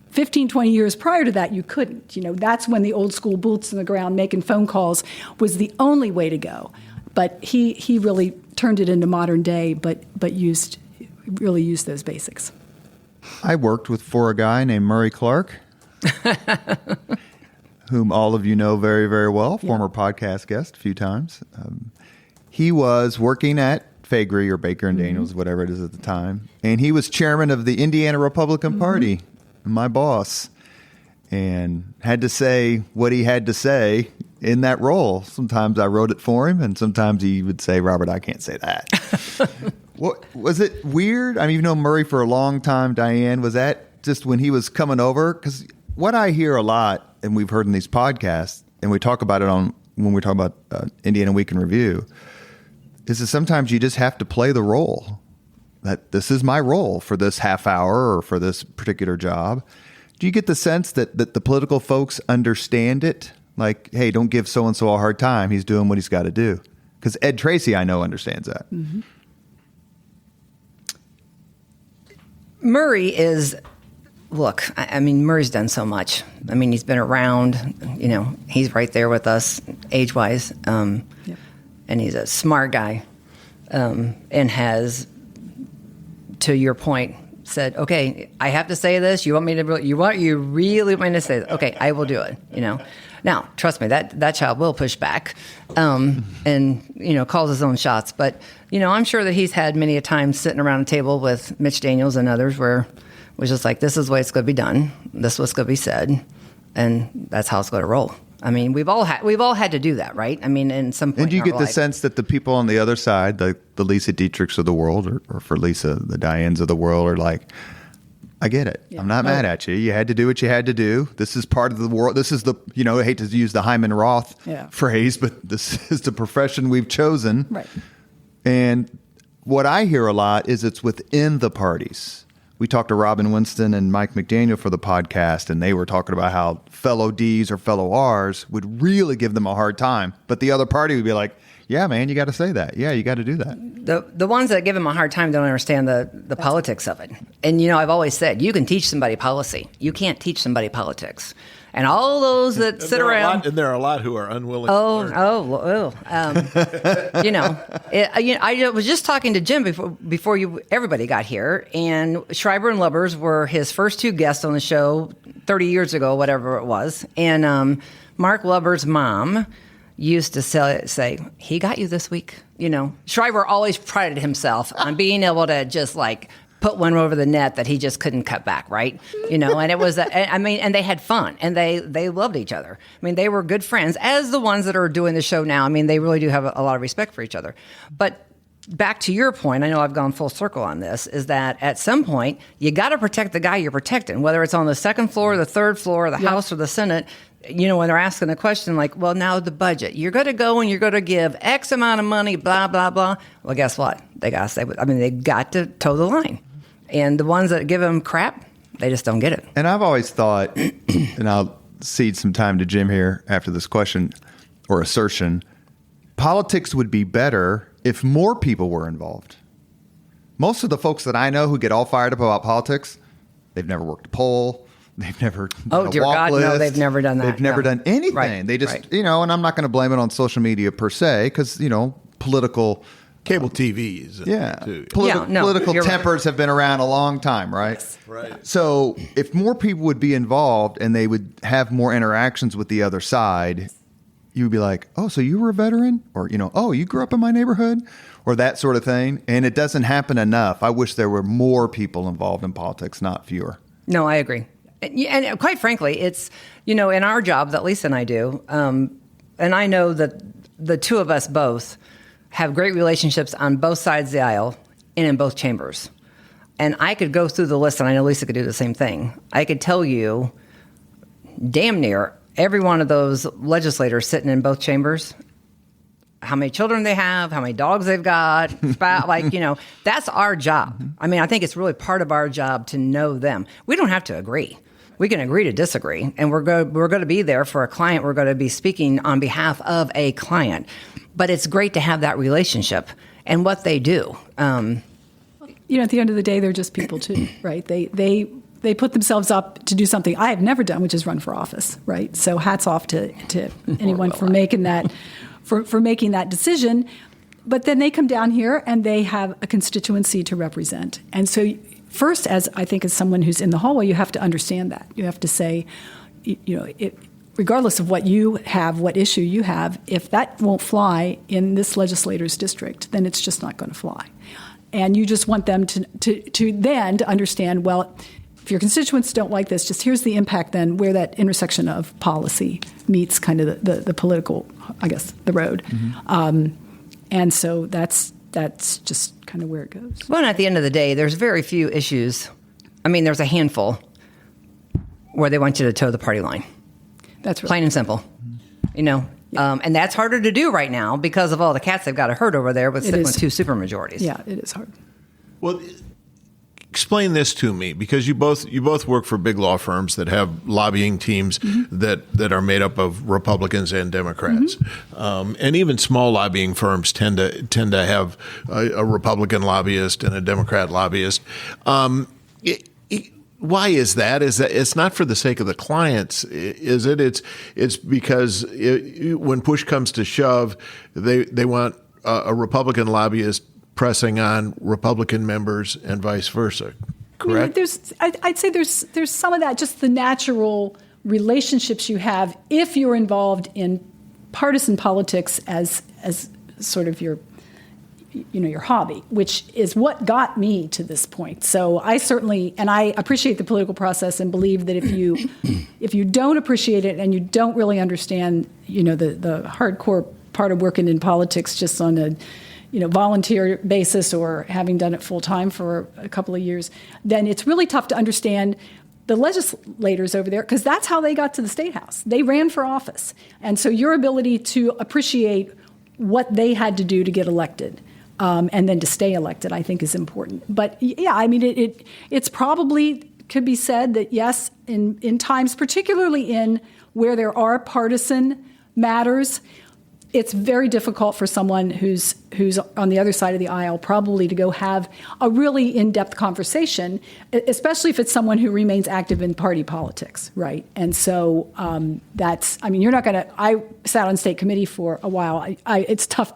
15, 20 years prior to that, you couldn't. That's when the old school boots on the ground making phone calls was the only way to go. But he really turned it into modern day, but really used those basics. I worked for a guy named Murray Clark, whom all of you know very, very well, former podcast guest a few times. He was working at Faegre or Baker and Daniels, whatever it is at the time, and he was chairman of the Indiana Republican Party, my boss, and had to say what he had to say in that role. Sometimes I wrote it for him, and sometimes he would say, Robert, I can't say that. What was it weird? I mean, you've known Murray for a long time, Diane. Was that just when he was coming over? Because what I hear a lot, and we've heard in these podcasts, and we talk about it when we talk about Indiana Week in Review, is that sometimes you just have to play the role. That this is my role for this half hour or for this particular job. Do you get the sense that the political folks understand it? Like, hey, don't give so-and-so a hard time. He's doing what he's got to do. Because Ed Tracy, I know, understands that. Mm-hmm. Murray is, look, I mean, Murray's done so much. I mean, he's been around, he's right there with us age-wise. And he's a smart guy and has, to your point, said, okay, I have to say this. You really want me to say this? Okay, I will do it, Now, trust me, that child will push back and, calls his own shots. But, I'm sure that he's had many a time sitting around a table with Mitch Daniels and others where it was just like, this is the way it's going to be done. This is what's going to be said. And that's how it's going to roll. I mean, we've all had to do that, right? I mean, in some point. And do you get the sense that the people on the other side, the Lesa Dietricks of the world, or for Lesa, the Dianes of the world, are like, I get it. Yeah. I'm not mad at you. You had to do what you had to do. This is part of the world. This is I hate to use the Hyman Roth phrase, but this is the profession we've chosen. Right. And what I hear a lot is it's within the parties. We talked to Robin Winston and Mike McDaniel for the podcast, and they were talking about how fellow Ds or fellow Rs would really give them a hard time. But the other party would be like, yeah, man, you got to say that. Yeah, you got to do that. The ones that give them a hard time don't understand the politics of it. And, I've always said, you can teach somebody policy. You can't teach somebody politics. And all those that sit around. And there are a lot who are unwilling to learn. I was just talking to Jim before everybody got here. And Schreiber and Lubbers were his first two guests on the show 30 years ago, whatever it was. And Mark Lubbers' mom used to say, he got you this week. Schreiber always prided himself on being able to just put one over the net that he just couldn't cut back, right? And it was, and they had fun and they loved each other. I mean, they were good friends, as the ones that are doing the show now. I mean, they really do have a lot of respect for each other. But back to your point, I know I've gone full circle on this, is that at some point, you got to protect the guy you're protecting, whether it's on the second floor, the third floor, the House or the Senate. When they're asking a question like, well, now the budget, you're going to go and you're going to give X amount of money, blah, blah, blah. Well, guess what? They got to toe the line. And the ones that give them crap, they just don't get it. And I've always thought, and I'll cede some time to Jim here after this question or assertion, politics would be better if more people were involved. Most of the folks that I know who get all fired up about politics, they've never worked a poll. They've never done dear a walk God, list. no, they've never done that. They've never done anything. Right. They just, and I'm not going to blame it on social media per se, because, political Cable TVs. Too. Political you're tempers have been around a long time, right? Yes. Right. So if more people would be involved and they would have more interactions with the other side, you would be like, oh, so you were a veteran? Or, oh, you grew up in my neighborhood? Or that sort of thing. And it doesn't happen enough. I wish there were more people involved in politics, not fewer. No, I agree. And quite frankly, it's, in our job that Lesa and I do, and I know that the two of us both have great relationships on both sides of the aisle and in both chambers. And I could go through the list, and I know Lesa could do the same thing. I could tell you damn near every one of those legislators sitting in both chambers, how many children they have, how many dogs they've got, that's our job. I mean, I think it's really part of our job to know them. We don't have to agree. We can agree to disagree, and we're going to be there for a client. We're going to be speaking on behalf of a client. But it's great to have that relationship and what they do. At the end of the day, they're just people too, right? They put themselves up to do something I have never done, which is run for office, right? So hats off to anyone for making that for making that decision. But then they come down here and they have a constituency to represent. And so first, as someone who's in the hallway, you have to understand that. You have to say, regardless of what you have, what issue you have, if that won't fly in this legislator's district, then it's just not going to fly. And you just want them to understand, well, if your constituents don't like this, just here's the impact then where that intersection of policy meets kind of the political, the road. Mm-hmm. And so that's just kind of where it goes. Well, and at the end of the day, there's very few issues. I mean, there's a handful where they want you to toe the party line. That's right. Plain and simple. Yeah. And that's harder to do right now because of all the cats they've got to herd over there with sitting with two supermajorities. Yeah, it is hard. Well, explain this to me, because you both work for big law firms that have lobbying teams that are made up of Republicans and Democrats, and even small lobbying firms tend to have a Republican lobbyist and a Democrat lobbyist. Why is that? Is that it's not for the sake of the clients, is it? It's because when push comes to shove, they want a Republican lobbyist pressing on Republican members and vice versa. Correct? I'd say there's some of that, just the natural relationships you have if you're involved in partisan politics as sort of your hobby, which is what got me to this point. So I certainly, and I appreciate the political process and believe that if you don't appreciate it and you don't really understand, the hardcore part of working in politics just on a volunteer basis or having done it full time for a couple of years, then it's really tough to understand the legislators over there, because that's how they got to the Statehouse. They ran for office. And so your ability to appreciate what they had to do to get elected and then to stay elected, I think, is important. But yeah, I mean, it's probably could be said that yes, in times, particularly in where there are partisan matters, it's very difficult for someone who's on the other side of the aisle probably to go have a really in-depth conversation, especially if it's someone who remains active in party politics, right? And so you're not going to. I sat on state committee for a while. It's tough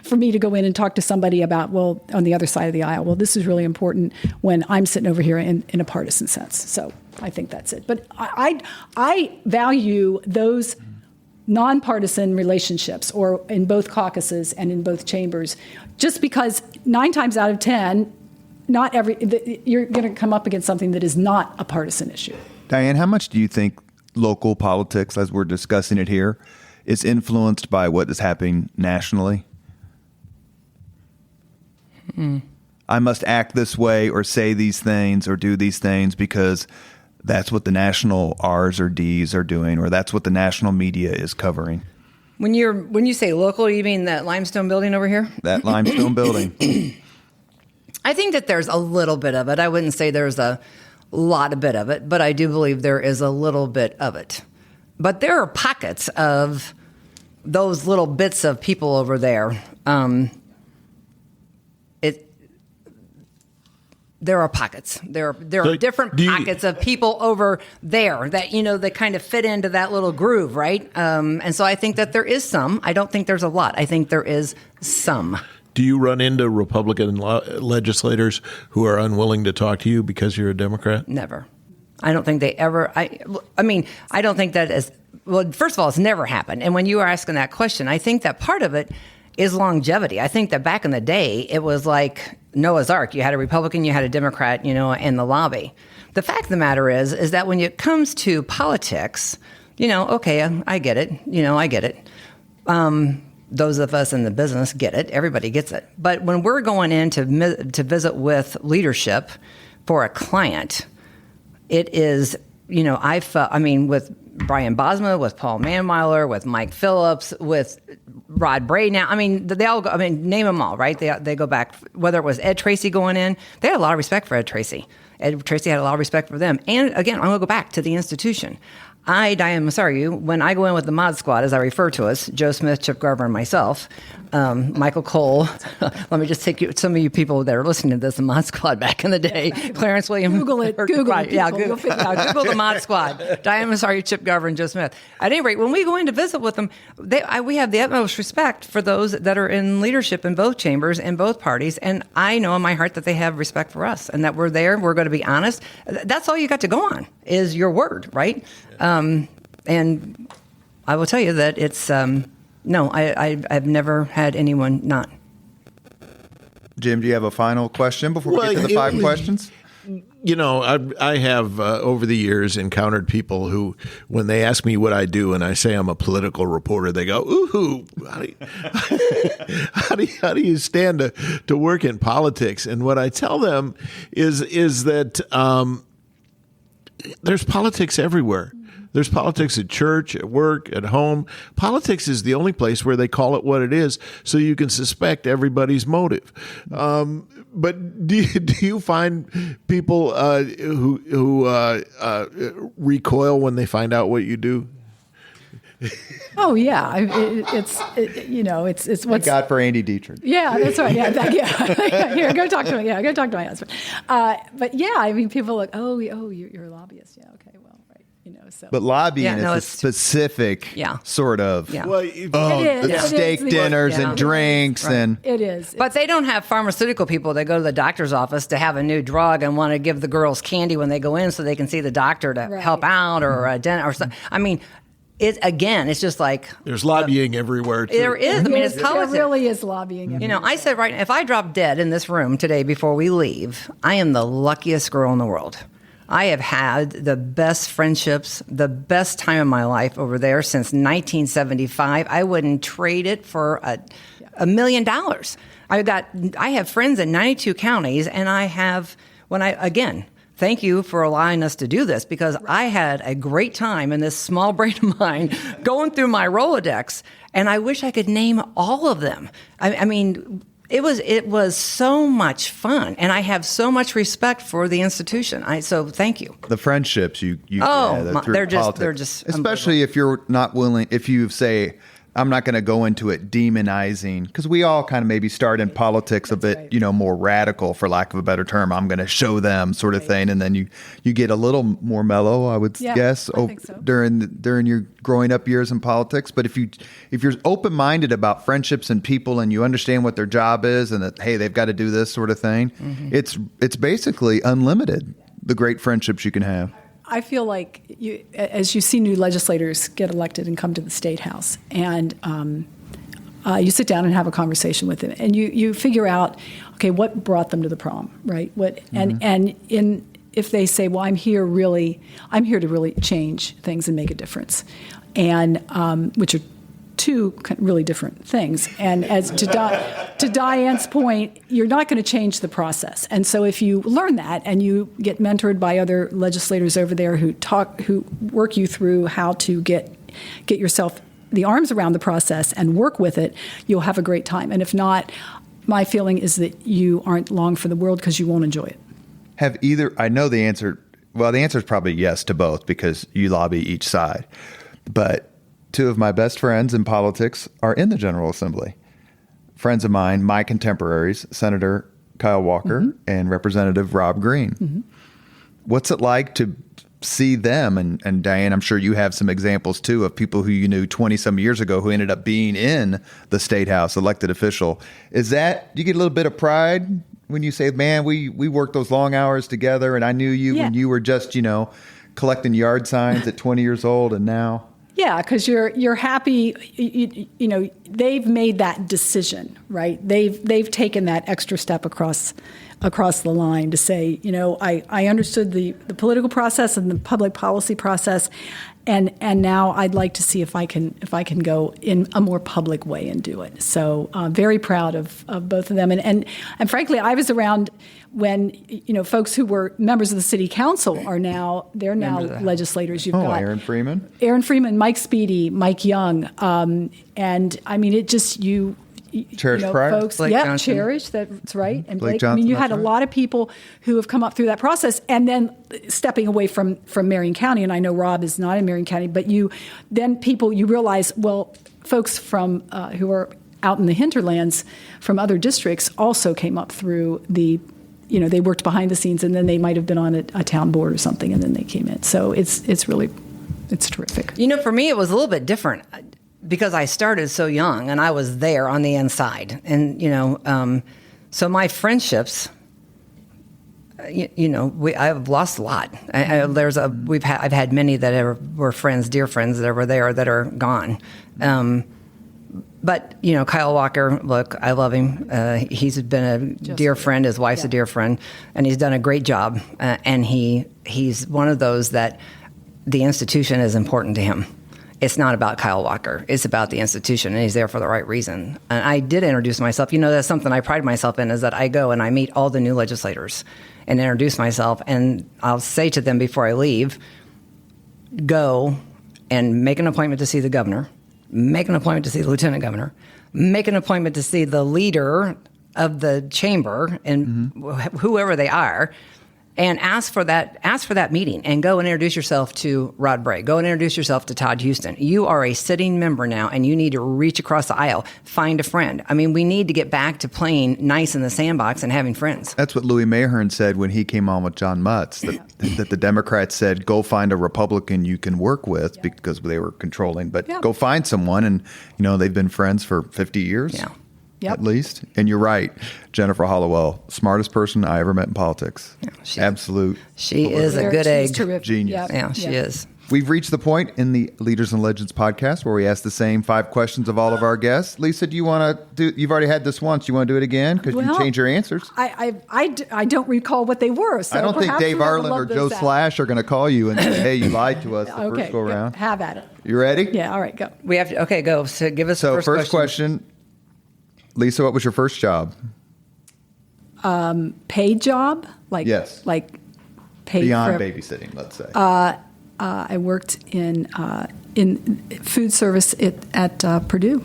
for me to go in and talk to somebody about, well, on the other side of the aisle, well, this is really important when I'm sitting over here in a partisan sense. So I think that's it. But I value those nonpartisan relationships, or in both caucuses and in both chambers, just because 9 times out of 10, you're going to come up against something that is not a partisan issue. Diane, how much do you think local politics, as we're discussing it here, is influenced by what is happening nationally? I must act this way or say these things or do these things because that's what the national R's or D's are doing, or that's what the national media is covering. When you say local, you mean that limestone building over here? That limestone building. I think that there's a little bit of it. I wouldn't say there's a lot of bit of it, but I do believe there is a little bit of it. But there are pockets of those little bits of people over there. There are pockets. There are different pockets of people over there that, that kind of fit into that little groove, right? And so I think that there is some. I don't think there's a lot. I think there is some. Do you run into Republican legislators who are unwilling to talk to you because you're a Democrat? Never. I don't think they ever. I mean, I don't think that is. Well, first of all, it's never happened. And when you were asking that question, I think that part of it is longevity. I think that back in the day, it was like Noah's Ark. You had a Republican, you had a Democrat, in the lobby. The fact of the matter is that when it comes to politics, okay, I get it. I get it. Those of us in the business get it. Everybody gets it. But when we're going in to visit with leadership for a client, it is, with Brian Bosma, with Paul Manweiler, with Mike Phillips, with Rod Bray now. They all go, name them all, right? They go back, whether it was Ed Tracy going in, they had a lot of respect for Ed Tracy. Ed Tracy had a lot of respect for them. And again, I'm going to go back to the institution. Diane Masariu, when I go in with the Mod Squad, as I refer to us, Joe Smith, Chip Garver, and myself, Michael Cole. Let me just take you, some of you people that are listening to this, the Mod Squad back in the day, Clarence Williams. Google it. Google it. Yeah, Google the Mod Squad. Diane Masariu, Chip Garver, and Joe Smith. At any rate, when we go in to visit with them, we have the utmost respect for those that are in leadership in both chambers, in both parties, and I know in my heart that they have respect for us and that we're there, we're going to be honest. That's all you got to go on, is your word, right? And I will tell you that it's, no, I've never had anyone not. Jim, do you have a final question before we get to the 5 questions? I have over the years encountered people who, when they ask me what I do and I say I'm a political reporter, they go, "Ooh, how do you stand to work in politics?" And what I tell them is that there's politics everywhere. There's politics at church, at work, at home. Politics is the only place where they call it what it is, so you can suspect everybody's motive. But do you find people who recoil when they find out what you do? Oh yeah, it's what's Thank God for Andy Dietrick. Yeah, that's right. Yeah. Here, go talk to him. Yeah, go talk to my husband. But yeah, people are like, you're a lobbyist. Yeah, okay, well, right. So. But lobbying is a specific sort of steak dinners and drinks and it is. But they don't have pharmaceutical people that go to the doctor's office to have a new drug and want to give the girls candy when they go in so they can see the doctor to help out or a dentist or something. It's just like there's lobbying everywhere. Too. There is. It's politics. There really is lobbying everywhere. I said right now, if I drop dead in this room today before we leave, I am the luckiest girl in the world. I have had the best friendships, the best time of my life over there since 1975. I wouldn't trade it for $1 million. I have friends in 92 counties, and thank you for allowing us to do this, because I had a great time in this small brain of mine going through my Rolodex, and I wish I could name all of them. It was so much fun, and I have so much respect for the institution. So thank you. The friendships they're just especially if you're not willing, if you say, I'm not going to go into it demonizing, because we all kind of maybe start in politics a bit, more radical, for lack of a better term. I'm going to show them sort of thing. And then you get a little more mellow, I would guess, I think so. during your growing up years in politics. But if you're open-minded about friendships and people, and you understand what their job is and that, hey, they've got to do this sort of thing, it's basically unlimited, the great friendships you can have. I feel like as you see new legislators get elected and come to the Statehouse, and you sit down and have a conversation with them, and you figure out, okay, what brought them to the prom, right? If they say, well, I'm here to really change things and make a difference, and which are two really different things. And as to Diane's point, you're not going to change the process. And so if you learn that and you get mentored by other legislators over there who work you through how to get yourself the arms around the process and work with it, you'll have a great time. And if not, my feeling is that you aren't long for the world, because you won't enjoy it. I know the answer. Well, the answer is probably yes to both, because you lobby each side. But 2 of my best friends in politics are in the General Assembly. Friends of mine, my contemporaries, Senator Kyle Walker and Representative Rob Green. What's it like to see them. And Diane, I'm sure you have some examples too of people who you knew 20 some years ago who ended up being in the Statehouse, elected official. Do you get a little bit of pride when you say, man, we worked those long hours together and I knew you when you were just, collecting yard signs at 20 years old and now? Yeah, because you're happy. They've made that decision, right? They've taken that extra step across the line to say, I understood the political process and the public policy process, and now I'd like to see if I can go in a more public way and do it. So very proud of both of them, and frankly, I was around when folks who were members of the city council are now legislators. You've got Aaron Freeman, Mike Speedy, Mike Young, and I mean it just Cherish Pryor? Folks, Blake Johnson. Cherish, that's right. And Blake Johnson, you had a right. lot of people who have come up through that process and then stepping away from Marion County. And I know Rob is not in Marion County, but you realize, well, folks from who are out in the hinterlands from other districts also came up through they worked behind the scenes and then they might have been on a town board or something and then they came in. So it's terrific. For me, it was a little bit different. Because I started so young and I was there on the inside. And, so my friendships, I've lost a lot. I've had many that were friends, dear friends that were there that are gone. But, Kyle Walker, look, I love him. He's been a dear friend. His wife's a dear friend. And he's done a great job. And he's one of those that the institution is important to him. It's not about Kyle Walker. It's about the institution, and he's there for the right reason. And I did introduce myself. That's something I pride myself in, is that I go and I meet all the new legislators and introduce myself, and I'll say to them before I leave, go and make an appointment to see the governor, make an appointment to see the lieutenant governor, make an appointment to see the leader of the chamber and whoever they are, and ask for that meeting and go and introduce yourself to Rod Bray. Go and introduce yourself to Todd Houston. You are a sitting member now, and you need to reach across the aisle, find a friend. I mean, we need to get back to playing nice in the sandbox and having friends. That's what Louis Mahern said when he came on with John Mutz, that the Democrats said, go find a Republican you can work with because they were controlling, but go find someone. And, they've been friends for 50 years. Yep. At least. And you're right. Jennifer Hollowell, smartest person I ever met in politics. Yeah, Absolute. She is a good egg. Terrific. Genius. Yeah, she is. We've reached the point in the Leaders and Legends podcast where we ask the same 5 questions of all of our guests. Lesa, do you want to you've already had this once. You want to do it again? Because you change your answers. I don't recall what they were. So I don't think Dave Arlen or Joe Slash are going to call you and say, hey, you lied to us the first go around. Have at it. You ready? Yeah, all right, go. We have to, okay, go. So give us the first question. Lesa, what was your first job? Paid job? Yes. Like paid beyond babysitting, let's say. I worked in food service at Purdue.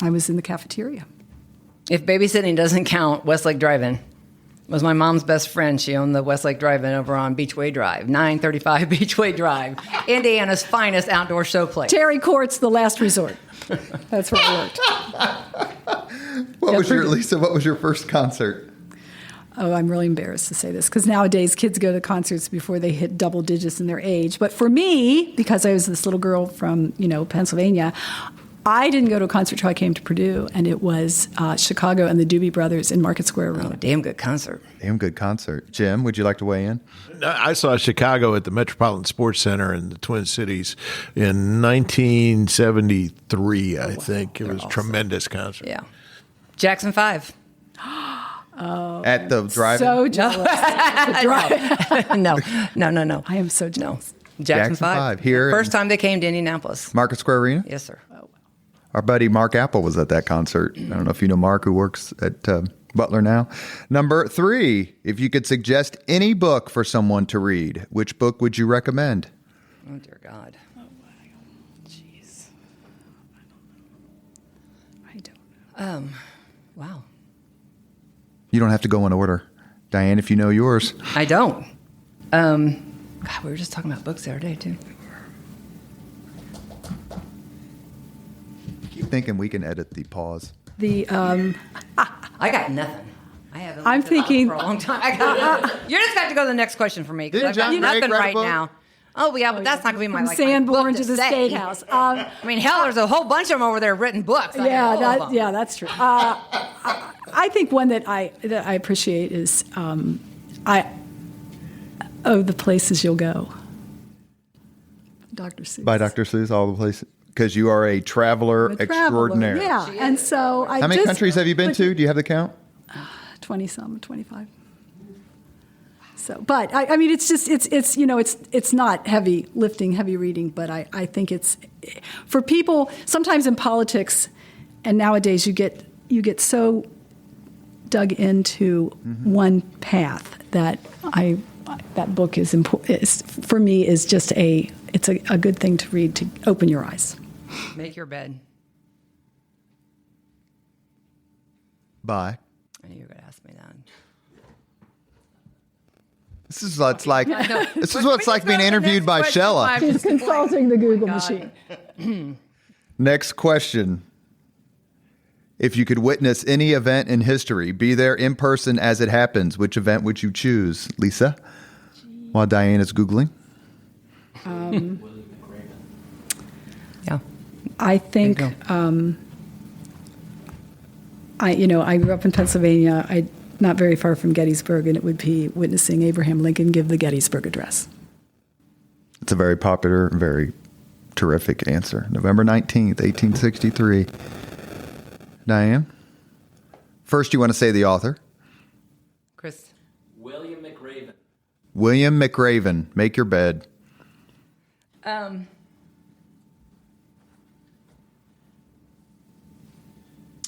I was in the cafeteria. If babysitting doesn't count, Westlake Drive-In was my mom's best friend. She owned the Westlake Drive-In over on Beachway Drive, 935 Beachway Drive, Indiana's finest outdoor showplace. Terry Court's the last resort. That's where I worked. Lesa, what was your first concert? Oh, I'm really embarrassed to say this because nowadays kids go to concerts before they hit double digits in their age. But for me, because I was this little girl from, Pennsylvania, I didn't go to a concert until I came to Purdue, and it was Chicago and the Doobie Brothers in Market Square Arena. Oh, damn good concert. Jim, would you like to weigh in? I saw Chicago at the Metropolitan Sports Center in the Twin Cities in 1973, I think. It was awesome. Tremendous concert. Yeah. Jackson 5. At the drive-in? So jealous. No. I am so jealous. Jackson 5. Here. First time they came to Indianapolis. Market Square Arena? Yes, sir. Our buddy Mark Apple was at that concert. I don't know if you know Mark, who works at Butler now. Number 3, if you could suggest any book for someone to read, which book would you recommend? Oh, dear God. Oh, jeez. I don't know. Wow. You don't have to go in order. Diane, if you know yours. I don't. God, we were just talking about books the other day, too. Keep thinking we can edit the pause. I got nothing. I haven't. I'm thinking for a long time. You're just got to go to the next question for me because Didn't I've got John nothing Drake write a right book? now. Oh, yeah, but that's not going to be my, From like, my Sanborn book to the say. Statehouse. I mean, hell, there's a whole bunch of them over there written books. That's true. I think one that I appreciate is the Places You'll Go. Dr. Seuss. By Dr. Seuss, all the places. Because you are a traveler extraordinaire. Yeah, and so How many countries have you been to? Do you have the count? 20-some, 25. So, but I mean, it's just it's not heavy lifting, heavy reading, but I think it's for people. Sometimes in politics, and nowadays you get so dug into one path that that book is important. For me is just it's a good thing to read to open your eyes. Make your bed. Bye. I knew you were going to ask me that. This is what it's like. This is what it's like being interviewed by Shella. She's consulting the Google machine. Next question. If you could witness any event in history, be there in person as it happens, which event would you choose, Lesa? While Diane is Googling. Yeah. I think I grew up in Pennsylvania. Not very far from Gettysburg, and it would be witnessing Abraham Lincoln give the Gettysburg Address. It's a very popular, very terrific answer. November 19th, 1863. Diane? First, you want to say the author? Chris. William McRaven. William McRaven. Make your bed.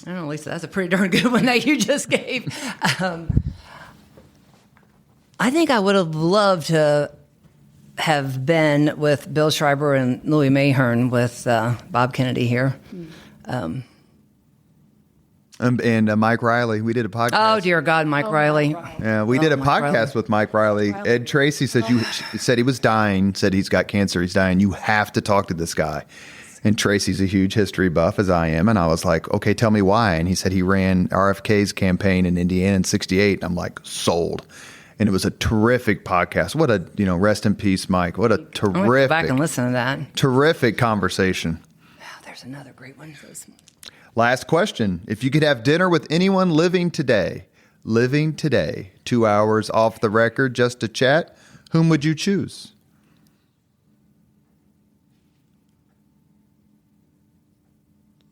I don't know, Lesa, that's a pretty darn good one that you just gave. I think I would have loved to have been with Bill Schreiber and Louis Mahern with Bob Kennedy here. And Mike Riley. We did a podcast. Oh, dear God, Mike Riley. Yeah, we did a Mike podcast Riley. with Mike Riley. Ed Tracy said said he was dying, said he's got cancer, he's dying. You have to talk to this guy. And Tracy's a huge history buff, as I am. And I was like, okay, tell me why. And he said he ran RFK's campaign in Indiana in 68. And I'm like, sold. And it was a terrific podcast. What a, rest in peace, Mike. What a I'm gonna go terrific, back and listen to that. terrific conversation. Oh, there's another great one. Last question. If you could have dinner with anyone living today, 2 hours off the record just to chat, whom would you choose?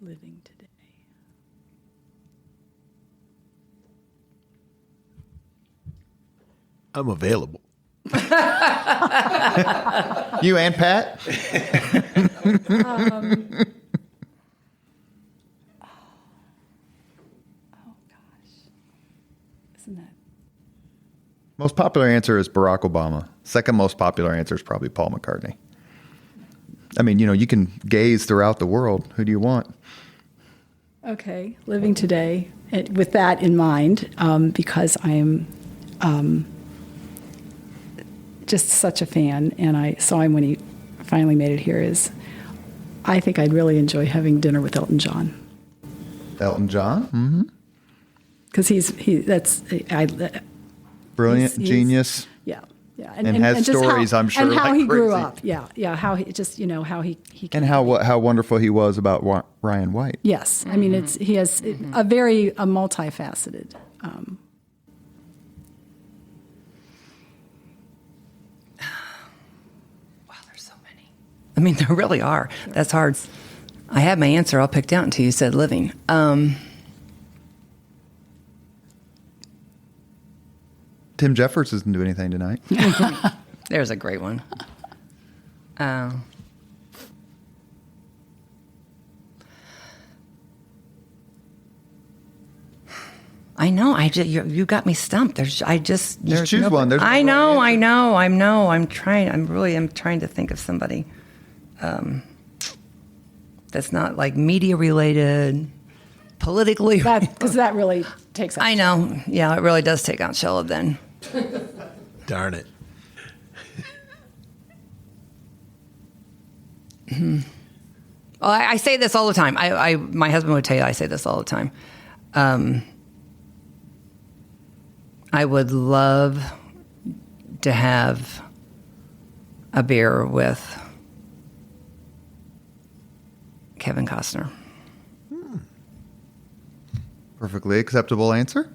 Living today. I'm available. You and Pat? Isn't that? Most popular answer is Barack Obama. Second most popular answer is probably Paul McCartney. I mean, you can gaze throughout the world. Who do you want? Okay, living today, with that in mind, because I am just such a fan, and I saw him when he finally made it here, I think I'd really enjoy having dinner with Elton John. Elton John? Mm-hmm. Because Brilliant, he's- genius. Yeah. And has just stories, I'm sure, and how like he grew crazy. up. Yeah, how he just, how he And how wonderful he was about Ryan White. Yes, I mean he has a very multifaceted. Wow, there's so many. I mean, there really are. That's hard. I had my answer all picked out until you said living. Tim Jeffers doesn't do anything tonight. There's a great one. I know. You got me stumped. There's choose one. There's I no right know. answer. I know. I'm trying. I'm trying to think of somebody that's not like media related, politically. Because that really takes. I know. Yeah, it really does take out Shella then. Darn it. Well, I say this all the time. My husband would tell you I say this all the time. I would love to have a beer with Kevin Costner. Perfectly acceptable answer.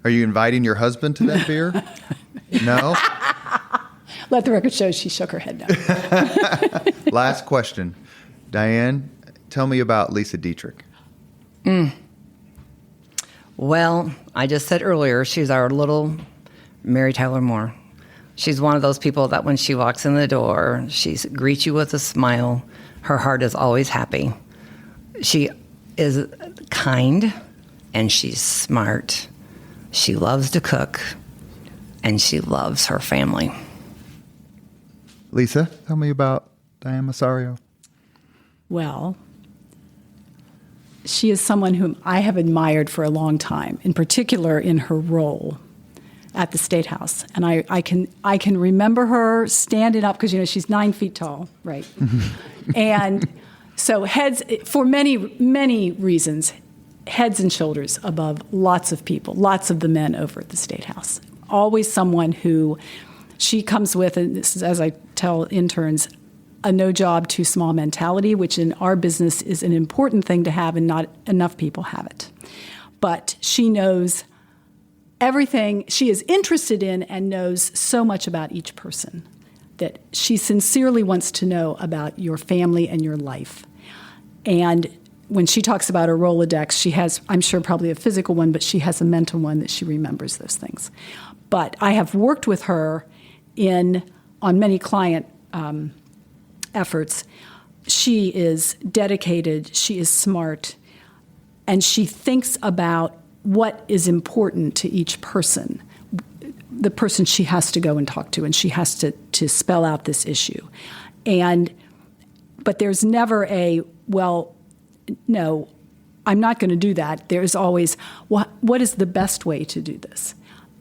Are you inviting your husband to that beer? No? Let the record show she shook her head no. Last question. Diane, tell me about Lesa Dietrick. Well, I just said earlier, she's our little Mary Tyler Moore. She's one of those people that when she walks in the door, she greets you with a smile. Her heart is always happy. She is kind, and she's smart. She loves to cook, and she loves her family. Lesa, tell me about Diane Masariu. Well, she is someone whom I have admired for a long time, in particular in her role at the Statehouse. And I can remember her standing up, because, she's 9 feet tall, right? And so heads, for many, many reasons, heads and shoulders above lots of people, lots of the men over at the Statehouse. Always someone who she comes with, and this is, as I tell interns, a no job, too small mentality, which in our business is an important thing to have, and not enough people have it. But she knows everything. She is interested in and knows so much about each person that she sincerely wants to know about your family and your life. And when she talks about her Rolodex, she has, I'm sure, probably a physical one, but she has a mental one that she remembers those things. But I have worked with her on many client efforts. She is dedicated, she is smart, and she thinks about what is important to each person, the person she has to go and talk to, and she has to spell out this issue. But there's never a, well, no, I'm not going to do that. There's always, what is the best way to do this?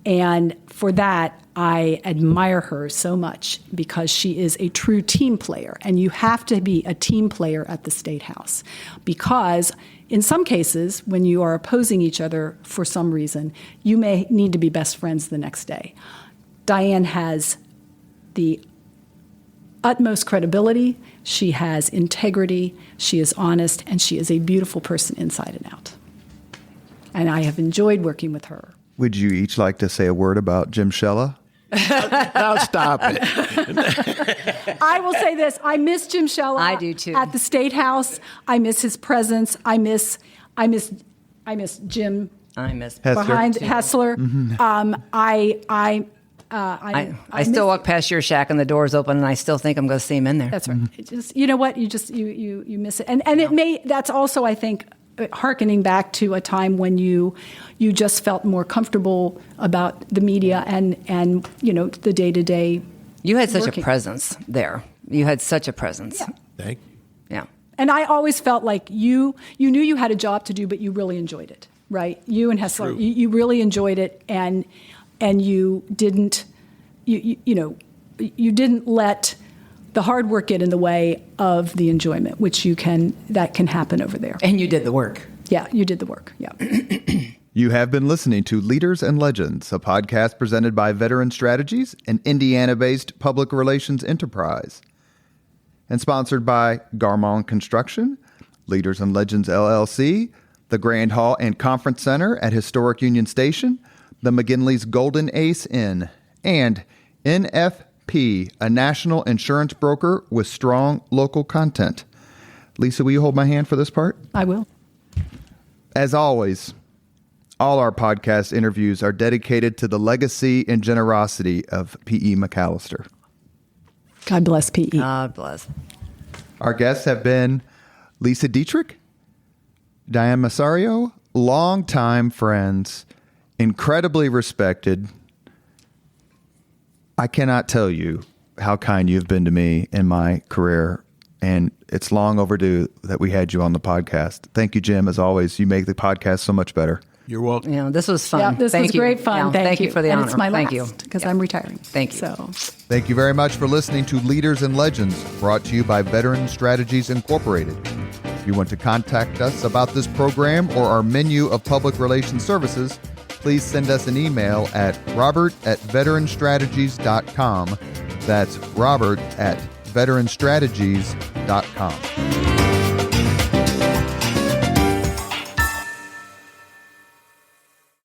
And for that, I admire her so much, because she is a true team player. And you have to be a team player at the Statehouse, because in some cases, when you are opposing each other for some reason, you may need to be best friends the next day. Diane has the utmost credibility, she has integrity, she is honest, and she is a beautiful person inside and out. And I have enjoyed working with her. Would you each like to say a word about Jim Shella? Now stop it. I will say this. I miss Jim Shella. I do too. At the Statehouse. I miss his presence. I miss Jim I miss. behind Hessler. Mm-hmm. I still walk past your shack and the door's open, and I still think I'm going to see him in there. That's right. It just, you know what? You miss it. And it may, that's also, I think, hearkening back to a time when you just felt more comfortable about the media and the day-to-day. You had such working. a presence there. You had such a presence. Yeah. Thank you. Yeah. And I always felt like you knew you had a job to do, but you really enjoyed it, right? You and Hessler, you really enjoyed it, and you didn't you didn't let the hard work get in the way of the enjoyment, that can happen over there. And you did the work. Yeah, you did the work. Yeah. You have been listening to Leaders and Legends, a podcast presented by Veteran Strategies, an Indiana-based public relations enterprise, and sponsored by Garmong Construction, Leaders and Legends LLC, the Grand Hall and Conference Center at Historic Union Station, the McGinley's Golden Ace Inn, and NFP, a national insurance broker with strong local content. Lesa, will you hold my hand for this part? I will. As always, all our podcast interviews are dedicated to the legacy and generosity of P.E. McAllister. God bless P.E. God bless. Our guests have been Lesa Dietrick, Diane Masariu, longtime friends, incredibly respected. I cannot tell you how kind you've been to me in my career, and it's long overdue that we had you on the podcast. Thank you, Jim. As always, you make the podcast so much better. You're welcome. Yeah, this was fun. Yeah, this Thank was you. great fun. Yeah, Thank you for the and honor. It's my Thank last, because you. I'm retiring. Thank you. So, Thank you very much for listening to Leaders and Legends, brought to you by Veteran Strategies Incorporated. If you want to contact us about this program or our menu of public relations services, please send us an email at robert@veteranstrategies.com That's Robert at veteranstrategies.com.